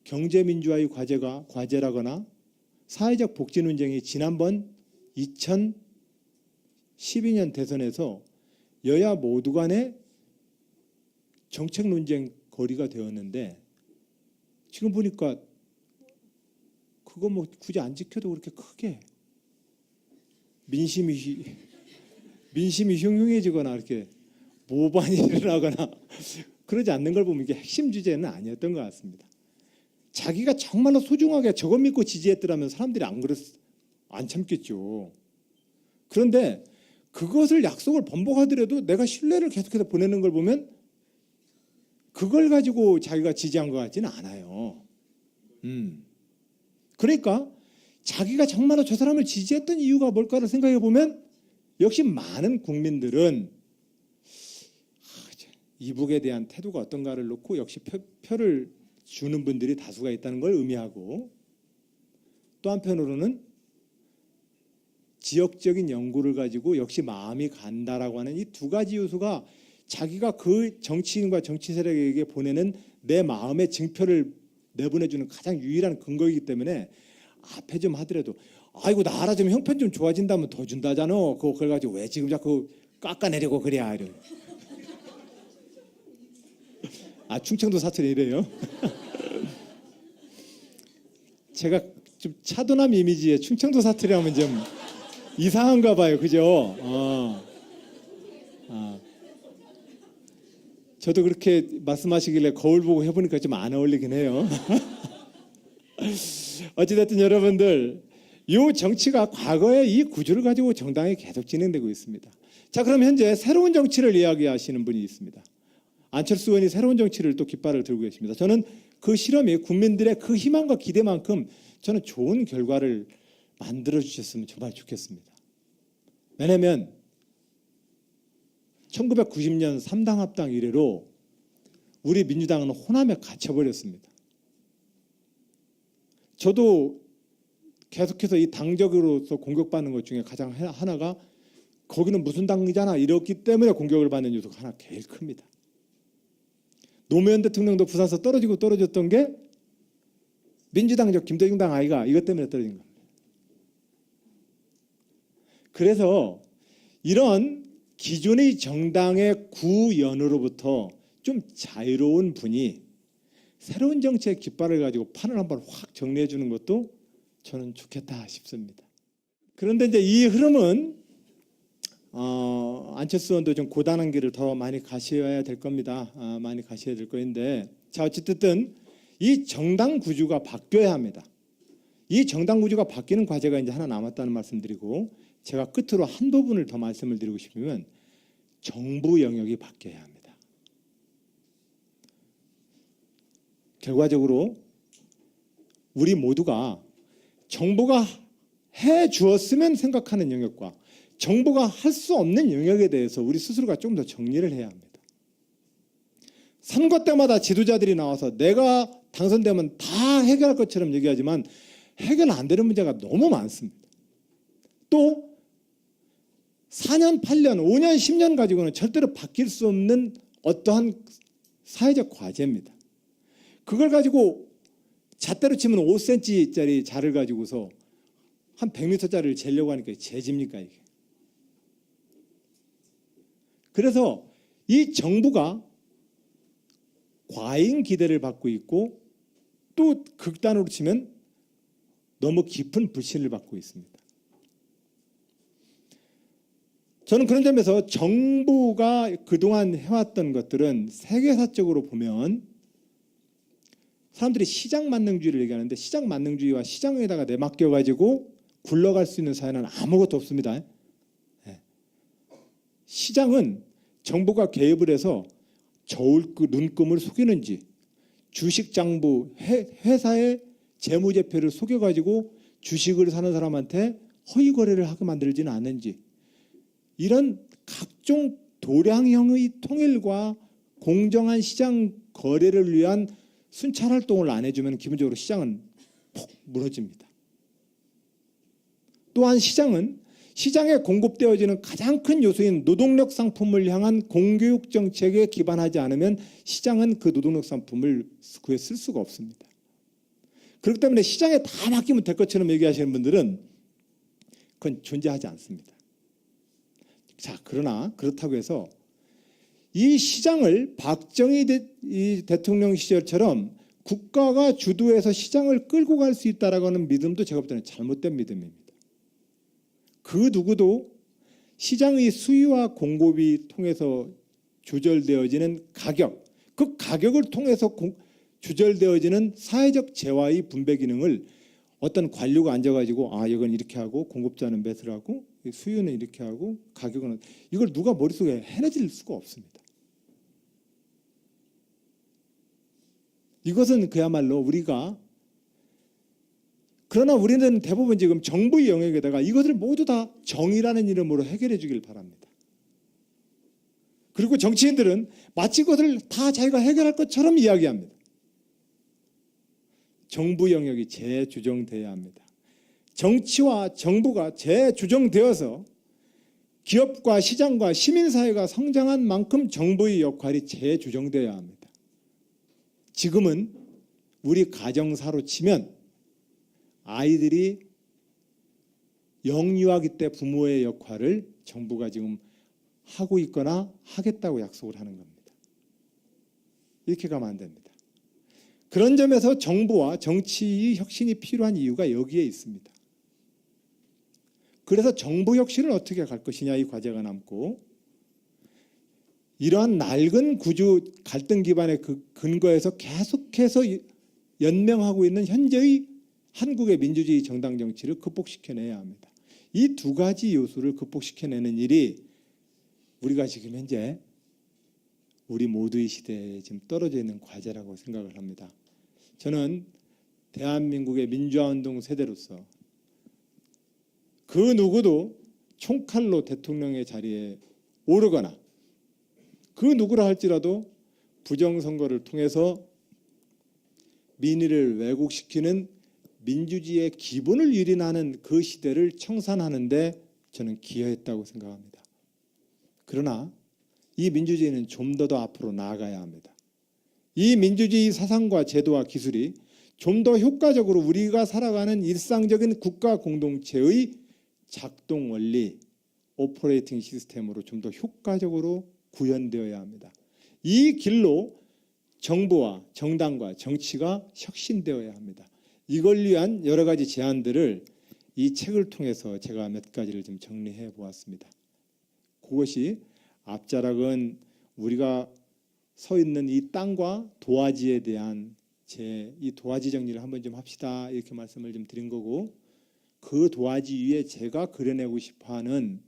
경제민주화의 과제라거나 사회적 복지 논쟁이 지난번 2012년 대선에서 여야 모두 간의 정책 논쟁 거리가 되었는데, 지금 보니까 그거 뭐 굳이 안 지켜도 그렇게 크게 민심이 흉흉해지거나 이렇게 모반이 일어나거나 그러지 않는 걸 보면 이게 핵심 주제는 아니었던 것 같습니다. 자기가 정말로 소중하게 저것 믿고 지지했더라면 사람들이 안 참겠죠. 그런데 그것을 약속을 번복하더라도 내가 신뢰를 계속해서 보내는 걸 보면 그걸 가지고 자기가 지지한 것 같지는 않아요. 그러니까 자기가 정말로 저 사람을 지지했던 이유가 뭘까를 생각해 보면 역시 많은 국민들은 이북에 대한 태도가 어떤가를 놓고 역시 표를 주는 분들이 다수가 있다는 걸 의미하고, 또 한편으로는 지역적인 연구를 가지고 역시 마음이 간다라고 하는 이 두 가지 요소가 자기가 그 정치인과 정치 세력에게 보내는 내 마음의 증표를 내보내주는 가장 유일한 근거이기 때문에 앞에 좀 하더라도 아이고 나라 좀 형편 좀 좋아진다면 더 준다잖아. 그걸 가지고 왜 지금 자꾸 깎아내리고 그래. 아, 충청도 사투리 이래요. 제가 좀 차도남 이미지에 충청도 사투리 하면 좀 이상한가 봐요. 그죠? 저도 그렇게 말씀하시길래 거울 보고 해보니까 좀 안 어울리긴 해요. 어찌됐든 여러분들, 이 정치가 과거의 이 구조를 가지고 정당이 계속 진행되고 있습니다. 자, 그럼 현재 새로운 정치를 이야기하시는 분이 있습니다. 안철수 의원이 새로운 정치를 또 깃발을 들고 계십니다. 저는 그 실험이 국민들의 그 희망과 기대만큼 저는 좋은 결과를 만들어 주셨으면 정말 좋겠습니다. 왜냐하면 1990년 3당 합당 이래로 우리 민주당은 호남에 갇혀버렸습니다. 저도 계속해서 이 당적으로서 공격받는 것 중에 가장 하나가 거기는 무슨 당이잖아 이렇기 때문에 공격을 받는 요소가 하나 제일 큽니다. 노무현 대통령도 부산에서 떨어졌던 게 민주당적 김대중당 아이가 이것 때문에 떨어진 겁니다. 그래서 이런 기존의 정당의 구연으로부터 좀 자유로운 분이 새로운 정치의 깃발을 가지고 판을 한번 확 정리해 주는 것도 저는 좋겠다 싶습니다. 그런데 이제 이 흐름은 안철수 의원도 좀 고단한 길을 더 많이 가셔야 될 겁니다. 많이 가셔야 될 거인데, 자, 어쨌든 이 정당 구조가 바뀌어야 합니다. 이 정당 구조가 바뀌는 과제가 이제 하나 남았다는 말씀드리고, 제가 끝으로 한 부분을 더 말씀을 드리고 싶으면 정부 영역이 바뀌어야 합니다. 결과적으로 우리 모두가 정부가 해 주었으면 생각하는 영역과 정부가 할 수 없는 영역에 대해서 우리 스스로가 좀 더 정리를 해야 합니다. 선거 때마다 지도자들이 나와서 내가 당선되면 다 해결할 것처럼 얘기하지만 해결 안 되는 문제가 너무 많습니다. 또 4년, 8년, 5년, 10년 가지고는 절대로 바뀔 수 없는 어떠한 사회적 과제입니다. 그걸 가지고 잣대로 치면 5cm짜리 자를 가지고서 한 100m짜리를 재려고 하니까 재집니까 이게. 그래서 이 정부가 과잉 기대를 받고 있고 또 극단으로 치면 너무 깊은 불신을 받고 있습니다. 저는 그런 점에서 정부가 그동안 해왔던 것들은 세계사적으로 보면 사람들이 시장 만능주의를 얘기하는데 시장 만능주의와 시장에다가 내맡겨가지고 굴러갈 수 있는 사회는 아무것도 없습니다. 시장은 정부가 개입을 해서 저울 눈금을 속이는지 주식장부 회사의 재무제표를 속여가지고 주식을 사는 사람한테 허위거래를 하게 만들지는 않는지 이런 각종 도량형의 통일과 공정한 시장 거래를 위한 순찰활동을 안 해주면 기본적으로 시장은 폭 무너집니다. 또한 시장은 시장에 공급되어지는 가장 큰 요소인 노동력 상품을 향한 공교육 정책에 기반하지 않으면 시장은 그 노동력 상품을 그에 쓸 수가 없습니다. 그렇기 때문에 시장에 다 맡기면 될 것처럼 얘기하시는 분들은 그건 존재하지 않습니다. 자, 그러나 그렇다고 해서 이 시장을 박정희 대통령 시절처럼 국가가 주도해서 시장을 끌고 갈 수 있다라고 하는 믿음도 제가 볼 때는 잘못된 믿음입니다. 그 누구도 시장의 수요와 공급이 통해서 조절되어지는 가격, 그 가격을 통해서 조절되어지는 사회적 재화의 분배 기능을 어떤 관료가 앉아가지고 아 이건 이렇게 하고 공급자는 매수를 하고 수요는 이렇게 하고 가격은 이걸 누가 머릿속에 해내질 수가 없습니다. 이것은 그야말로 우리가 그러나 우리는 대부분 지금 정부의 영역에다가 이것을 모두 다 정의라는 이름으로 해결해 주길 바랍니다. 그리고 정치인들은 마치 그것을 다 자기가 해결할 것처럼 이야기합니다. 정부 영역이 재주정되어야 합니다. 정치와 정부가 재주정되어서 기업과 시장과 시민사회가 성장한 만큼 정부의 역할이 재주정되어야 합니다. 지금은 우리 가정사로 치면 아이들이 영유아기 때 부모의 역할을 정부가 지금 하고 있거나 하겠다고 약속을 하는 겁니다. 이렇게 가면 안 됩니다. 그런 점에서 정부와 정치의 혁신이 필요한 이유가 여기에 있습니다. 그래서 정부 혁신을 어떻게 갈 것이냐 이 과제가 남고 이러한 낡은 구조 갈등 기반의 그 근거에서 계속해서 연명하고 있는 현재의 한국의 민주주의 정당 정치를 극복시켜내야 합니다. 이 두 가지 요소를 극복시켜내는 일이 우리가 지금 현재 우리 모두의 시대에 지금 떨어져 있는 과제라고 생각을 합니다. 저는 대한민국의 민주화운동 세대로서 그 누구도 총칼로 대통령의 자리에 오르거나 그 누구라 할지라도 부정선거를 통해서 민의를 왜곡시키는 민주주의의 기본을 유린하는 그 시대를 청산하는 데 저는 기여했다고 생각합니다. 그러나 이 민주주의는 좀 더 앞으로 나아가야 합니다. 이 민주주의 사상과 제도와 기술이 좀 더 효과적으로 우리가 살아가는 일상적인 국가 공동체의 작동 원리, 오퍼레이팅 시스템으로 좀 더 효과적으로 구현되어야 합니다. 이 길로 정부와 정당과 정치가 혁신되어야 합니다. 이걸 위한 여러 가지 제안들을 이 책을 통해서 제가 몇 가지를 좀 정리해 보았습니다. 그것이 앞자락은 우리가 서 있는 이 땅과 도화지에 대한 이 도화지 정리를 한번 좀 합시다 이렇게 말씀을 좀 드린 거고 그 도화지 위에 제가 그려내고 싶어하는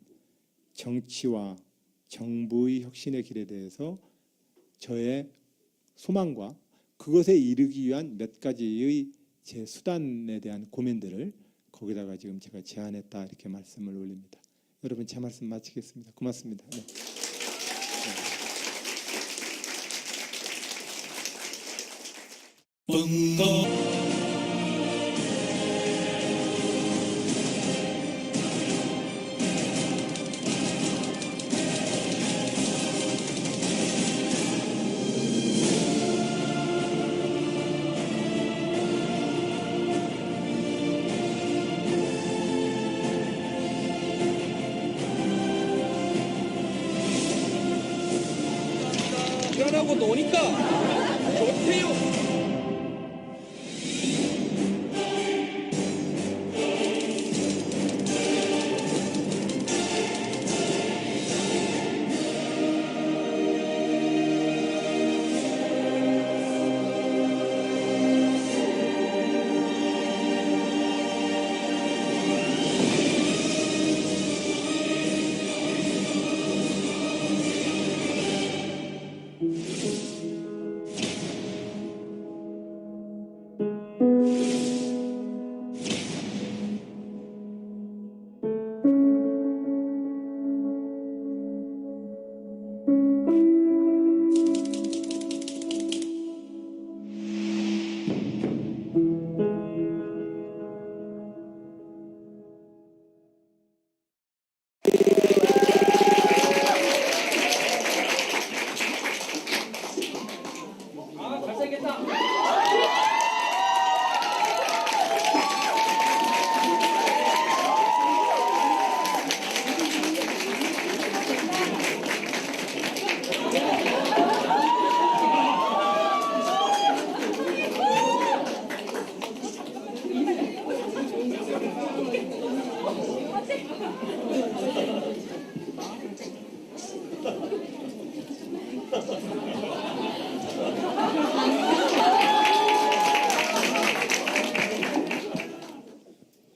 정치와 정부의 혁신의 길에 대해서 저의 소망과 그것에 이르기 위한 몇 가지의 제 수단에 대한 고민들을 거기다가 지금 제가 제안했다 이렇게 말씀을 올립니다. 여러분 제 말씀 마치겠습니다. 고맙습니다. 네. 하고 노니까 좋대요.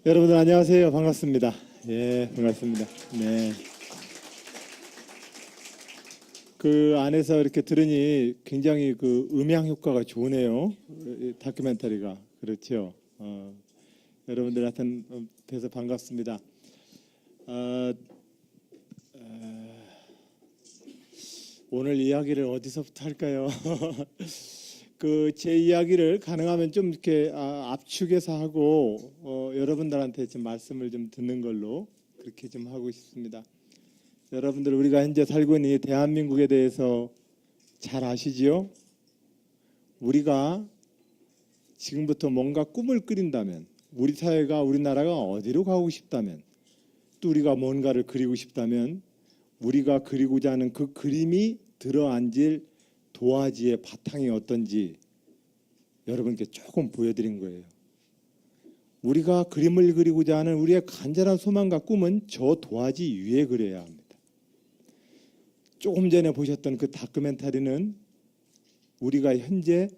여러분들 안녕하세요. 반갑습니다. 예, 반갑습니다. 네. 그 안에서 이렇게 들으니 굉장히 그 음향 효과가 좋으네요. 다큐멘터리가. 그렇죠. 여러분들 하여튼 뵈서 반갑습니다. 오늘 이야기를 어디서부터 할까요? 그 제 이야기를 가능하면 좀 이렇게 압축해서 하고 여러분들한테 좀 말씀을 좀 듣는 걸로 그렇게 좀 하고 싶습니다. 여러분들 우리가 현재 살고 있는 이 대한민국에 대해서 잘 아시지요? 우리가 지금부터 뭔가 꿈을 꾸린다면, 우리 사회가 우리나라가 어디로 가고 싶다면, 또 우리가 뭔가를 그리고 싶다면 우리가 그리고자 하는 그 그림이 들어앉을 도화지의 바탕이 어떤지 여러분께 조금 보여드린 거예요. 우리가 그림을 그리고자 하는 우리의 간절한 소망과 꿈은 저 도화지 위에 그려야 합니다. 조금 전에 보셨던 그 다큐멘터리는 우리가 현재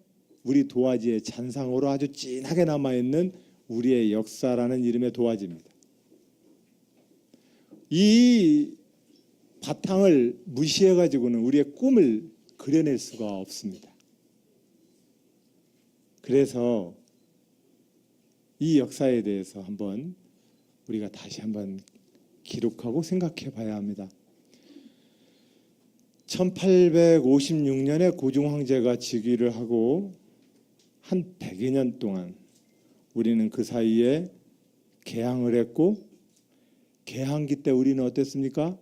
우리 도화지의 잔상으로 아주 진하게 남아있는 우리의 역사라는 이름의 도화지입니다. 이 바탕을 무시해가지고는 우리의 꿈을 그려낼 수가 없습니다. 그래서 이 역사에 대해서 한번 우리가 다시 한번 기록하고 생각해 봐야 합니다. 1856년에 고종 황제가 즉위를 하고 한 100여 년 동안 우리는 그 사이에 개항을 했고, 개항기 때 우리는 어땠습니까?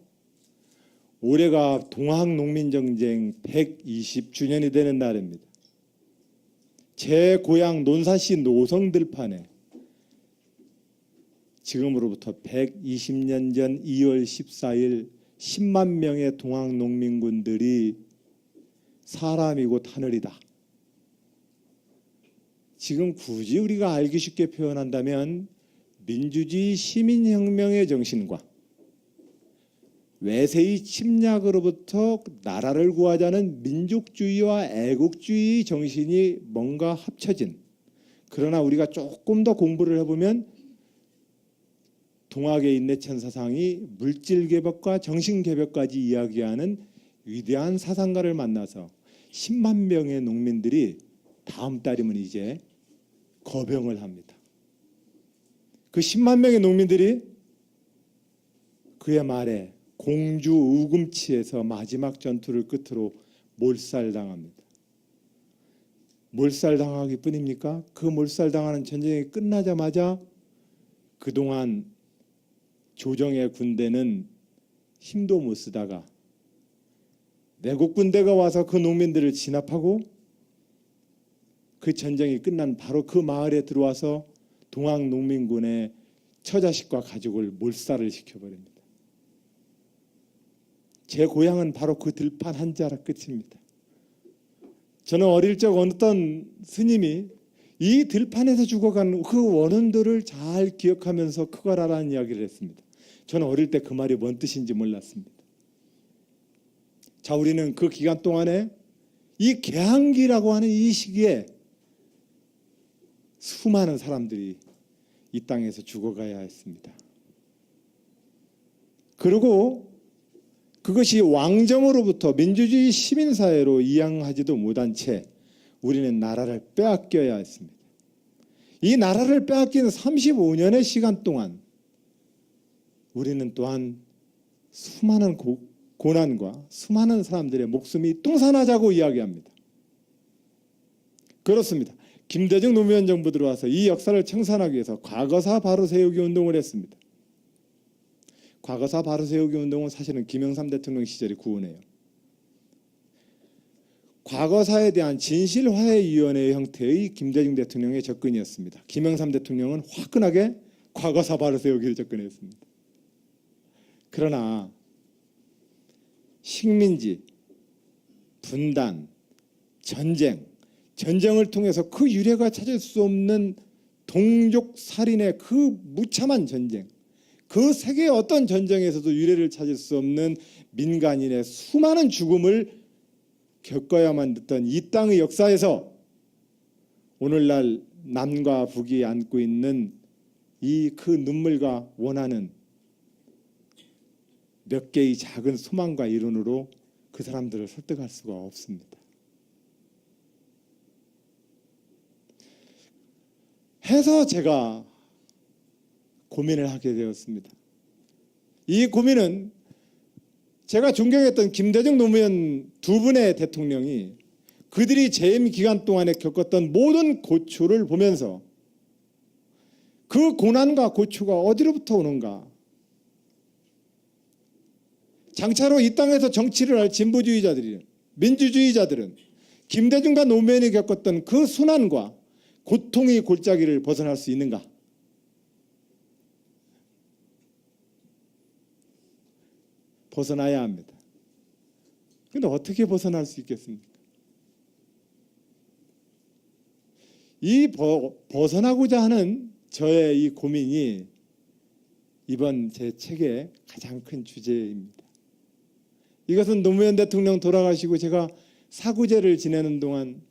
올해가 동학농민정쟁 120주년이 되는 날입니다. 제 고향 논산시 노성들판에 지금으로부터 120년 전 2월 14일 10만 명의 동학농민군들이 사람이고 하늘이다. 지금 굳이 우리가 알기 쉽게 표현한다면 민주주의 시민혁명의 정신과 외세의 침략으로부터 나라를 구하자는 민족주의와 애국주의 정신이 뭔가 합쳐진, 그러나 우리가 조금 더 공부를 해보면 동학의 인내천 사상이 물질개벽과 정신개벽까지 이야기하는 위대한 사상가를 만나서 10만 명의 농민들이 다음 달이면 이제 거병을 합니다. 그 10만 명의 농민들이 그의 말에 공주 우금치에서 마지막 전투를 끝으로 몰살당합니다. 몰살당하기 뿐입니까? 그 몰살당하는 전쟁이 끝나자마자 그동안 조정의 군대는 힘도 못 쓰다가 내국 군대가 와서 그 농민들을 진압하고 그 전쟁이 끝난 바로 그 마을에 들어와서 동학농민군의 처자식과 가족을 몰살을 시켜버립니다. 제 고향은 바로 그 들판 한 자락 끝입니다. 저는 어릴 적 어떤 스님이 이 들판에서 죽어간 그 원혼들을 잘 기억하면서 크거라라는 이야기를 했습니다. 저는 어릴 때 그 말이 뭔 뜻인지 몰랐습니다. 자, 우리는 그 기간 동안에 이 개항기라고 하는 이 시기에 수많은 사람들이 이 땅에서 죽어가야 했습니다. 그리고 그것이 왕정으로부터 민주주의 시민사회로 이양하지도 못한 채 우리는 나라를 빼앗겨야 했습니다. 이 나라를 빼앗기는 35년의 시간 동안 우리는 또한 수많은 고난과 수많은 사람들의 목숨이 똥산하자고 이야기합니다. 그렇습니다. 김대중 노무현 정부 들어와서 이 역사를 청산하기 위해서 과거사 바로 세우기 운동을 했습니다. 과거사 바로 세우기 운동은 사실은 김영삼 대통령 시절이 구원해요. 과거사에 대한 진실화해위원회 형태의 김대중 대통령의 접근이었습니다. 김영삼 대통령은 화끈하게 과거사 바로 세우기를 접근했습니다. 그러나 식민지, 분단, 전쟁을 통해서 그 유례가 찾을 수 없는 동족 살인의 그 무참한 전쟁, 그 세계의 어떤 전쟁에서도 유례를 찾을 수 없는 민간인의 수많은 죽음을 겪어야만 됐던 이 땅의 역사에서 오늘날 남과 북이 안고 있는 이 그 눈물과 원한은 몇 개의 작은 소망과 이론으로 그 사람들을 설득할 수가 없습니다. 해서 제가 고민을 하게 되었습니다. 이 고민은 제가 존경했던 김대중 노무현 두 분의 대통령이 그들이 재임 기간 동안에 겪었던 모든 고초를 보면서 그 고난과 고초가 어디로부터 오는가? 장차로 이 땅에서 정치를 할 진보주의자들이, 민주주의자들은 김대중과 노무현이 겪었던 그 순환과 고통의 골짜기를 벗어날 수 있는가? 벗어나야 합니다. 그런데 어떻게 벗어날 수 있겠습니까? 이 벗어나고자 하는 저의 이 고민이 이번 제 책의 가장 큰 주제입니다. 이것은 노무현 대통령 돌아가시고 제가 사구제를 지내는 동안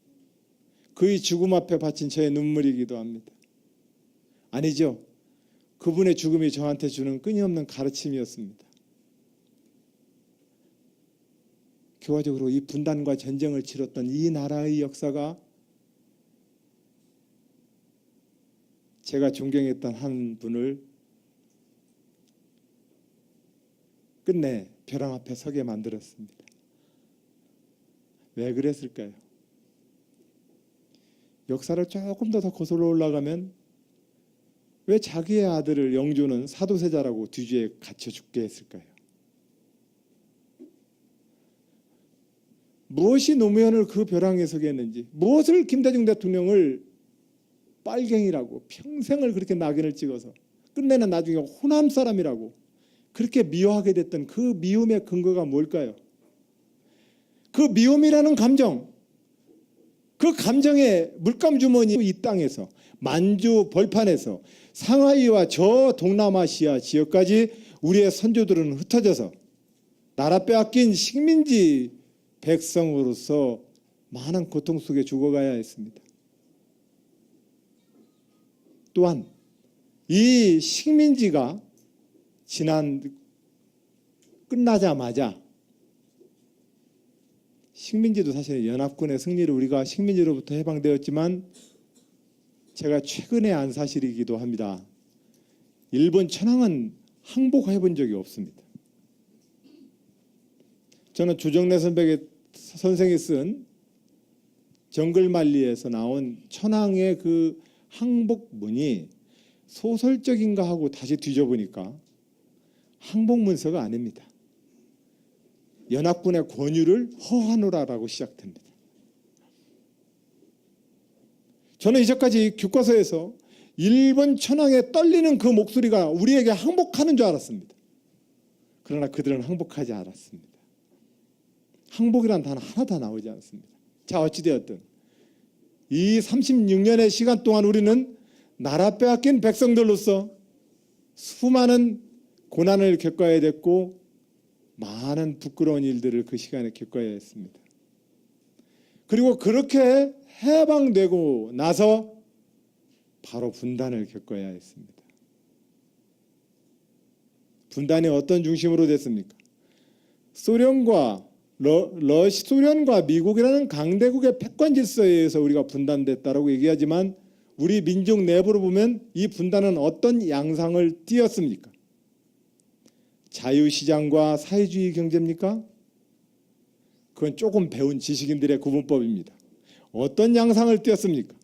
그의 죽음 앞에 바친 저의 눈물이기도 합니다. 아니죠. 그분의 죽음이 저한테 주는 끊임없는 가르침이었습니다. 결과적으로 이 분단과 전쟁을 치렀던 이 나라의 역사가 제가 존경했던 한 분을 끝내 벼랑 앞에 서게 만들었습니다. 왜 그랬을까요? 역사를 조금 더 거슬러 올라가면 왜 자기의 아들을 영조는 사도세자라고 뒤주에 갇혀 죽게 했을까요? 무엇이 노무현을 그 벼랑에 서게 했는지, 무엇을 김대중 대통령을 빨갱이라고 평생을 그렇게 낙인을 찍어서 끝내는 나중에 호남 사람이라고 그렇게 미워하게 됐던 그 미움의 근거가 뭘까요? 그 미움이라는 감정, 그 감정의 물감주머니 이 땅에서 만주 벌판에서 상하이와 저 동남아시아 지역까지 우리의 선조들은 흩어져서 나라 빼앗긴 식민지 백성으로서 많은 고통 속에 죽어가야 했습니다. 또한 이 식민지가 끝나자마자 식민지도 사실 연합군의 승리로 우리가 식민지로부터 해방되었지만 제가 최근에 안 사실이기도 합니다. 일본 천황은 항복해 본 적이 없습니다. 저는 조정래 선생이 쓴 정글만리에서 나온 천황의 그 항복문이 소설적인가 하고 다시 뒤져보니까 항복문서가 아닙니다. 연합군의 권유를 허하노라라고 시작됩니다. 저는 이제까지 교과서에서 일본 천황의 떨리는 그 목소리가 우리에게 항복하는 줄 알았습니다. 그러나 그들은 항복하지 않았습니다. 항복이란 단어 하나도 나오지 않습니다. 자, 어찌되었든 이 36년의 시간 동안 우리는 나라 빼앗긴 백성들로서 수많은 고난을 겪어야 됐고 많은 부끄러운 일들을 그 시간에 겪어야 했습니다. 그리고 그렇게 해방되고 나서 바로 분단을 겪어야 했습니다. 분단이 어떤 중심으로 됐습니까? 소련과 미국이라는 강대국의 패권 질서에 의해서 우리가 분단됐다라고 얘기하지만 우리 민족 내부로 보면 이 분단은 어떤 양상을 띠었습니까? 자유시장과 사회주의 경제입니까? 그건 조금 배운 지식인들의 구분법입니다. 어떤 양상을 띠었습니까?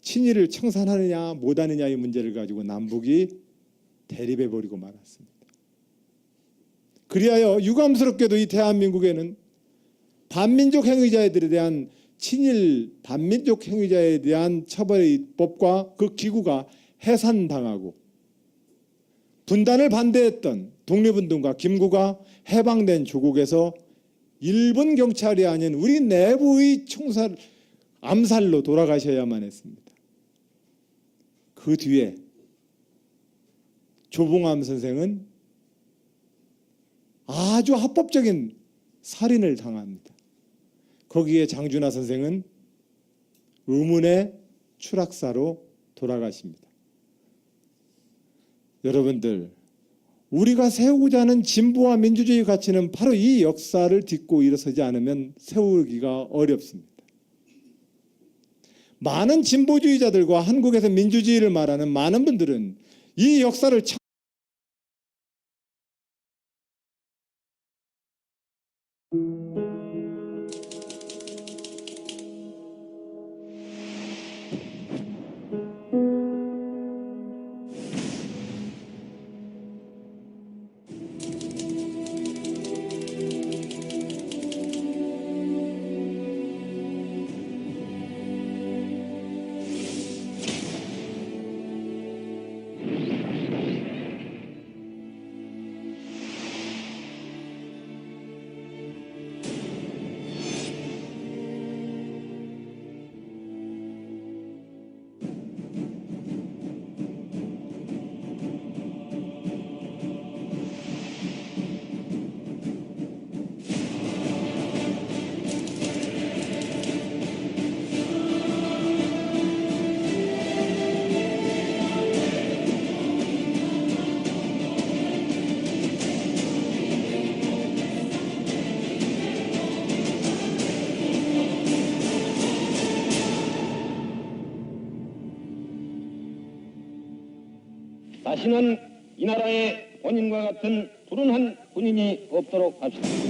친일을 청산하느냐 못하느냐의 문제를 가지고 남북이 대립해버리고 말았습니다. 그리하여 유감스럽게도 이 대한민국에는 반민족 행위자들에 대한 친일 반민족 행위자에 대한 처벌의 법과 그 기구가 해산당하고 분단을 반대했던 독립운동가 김구가 해방된 조국에서 일본 경찰이 아닌 우리 내부의 암살로 돌아가셔야만 했습니다. 그 뒤에 조봉암 선생은 아주 합법적인 살인을 당합니다. 거기에 장준하 선생은 의문의 추락사로 돌아가십니다. 여러분들, 우리가 세우고자 하는 진보와 민주주의 가치는 바로 이 역사를 딛고 일어서지 않으면 세우기가 어렵습니다. 많은 진보주의자들과 한국에서 민주주의를 말하는 많은 분들은 이 역사를 다시는 이 나라에 본인과 같은 불운한 군인이 없도록 합시다.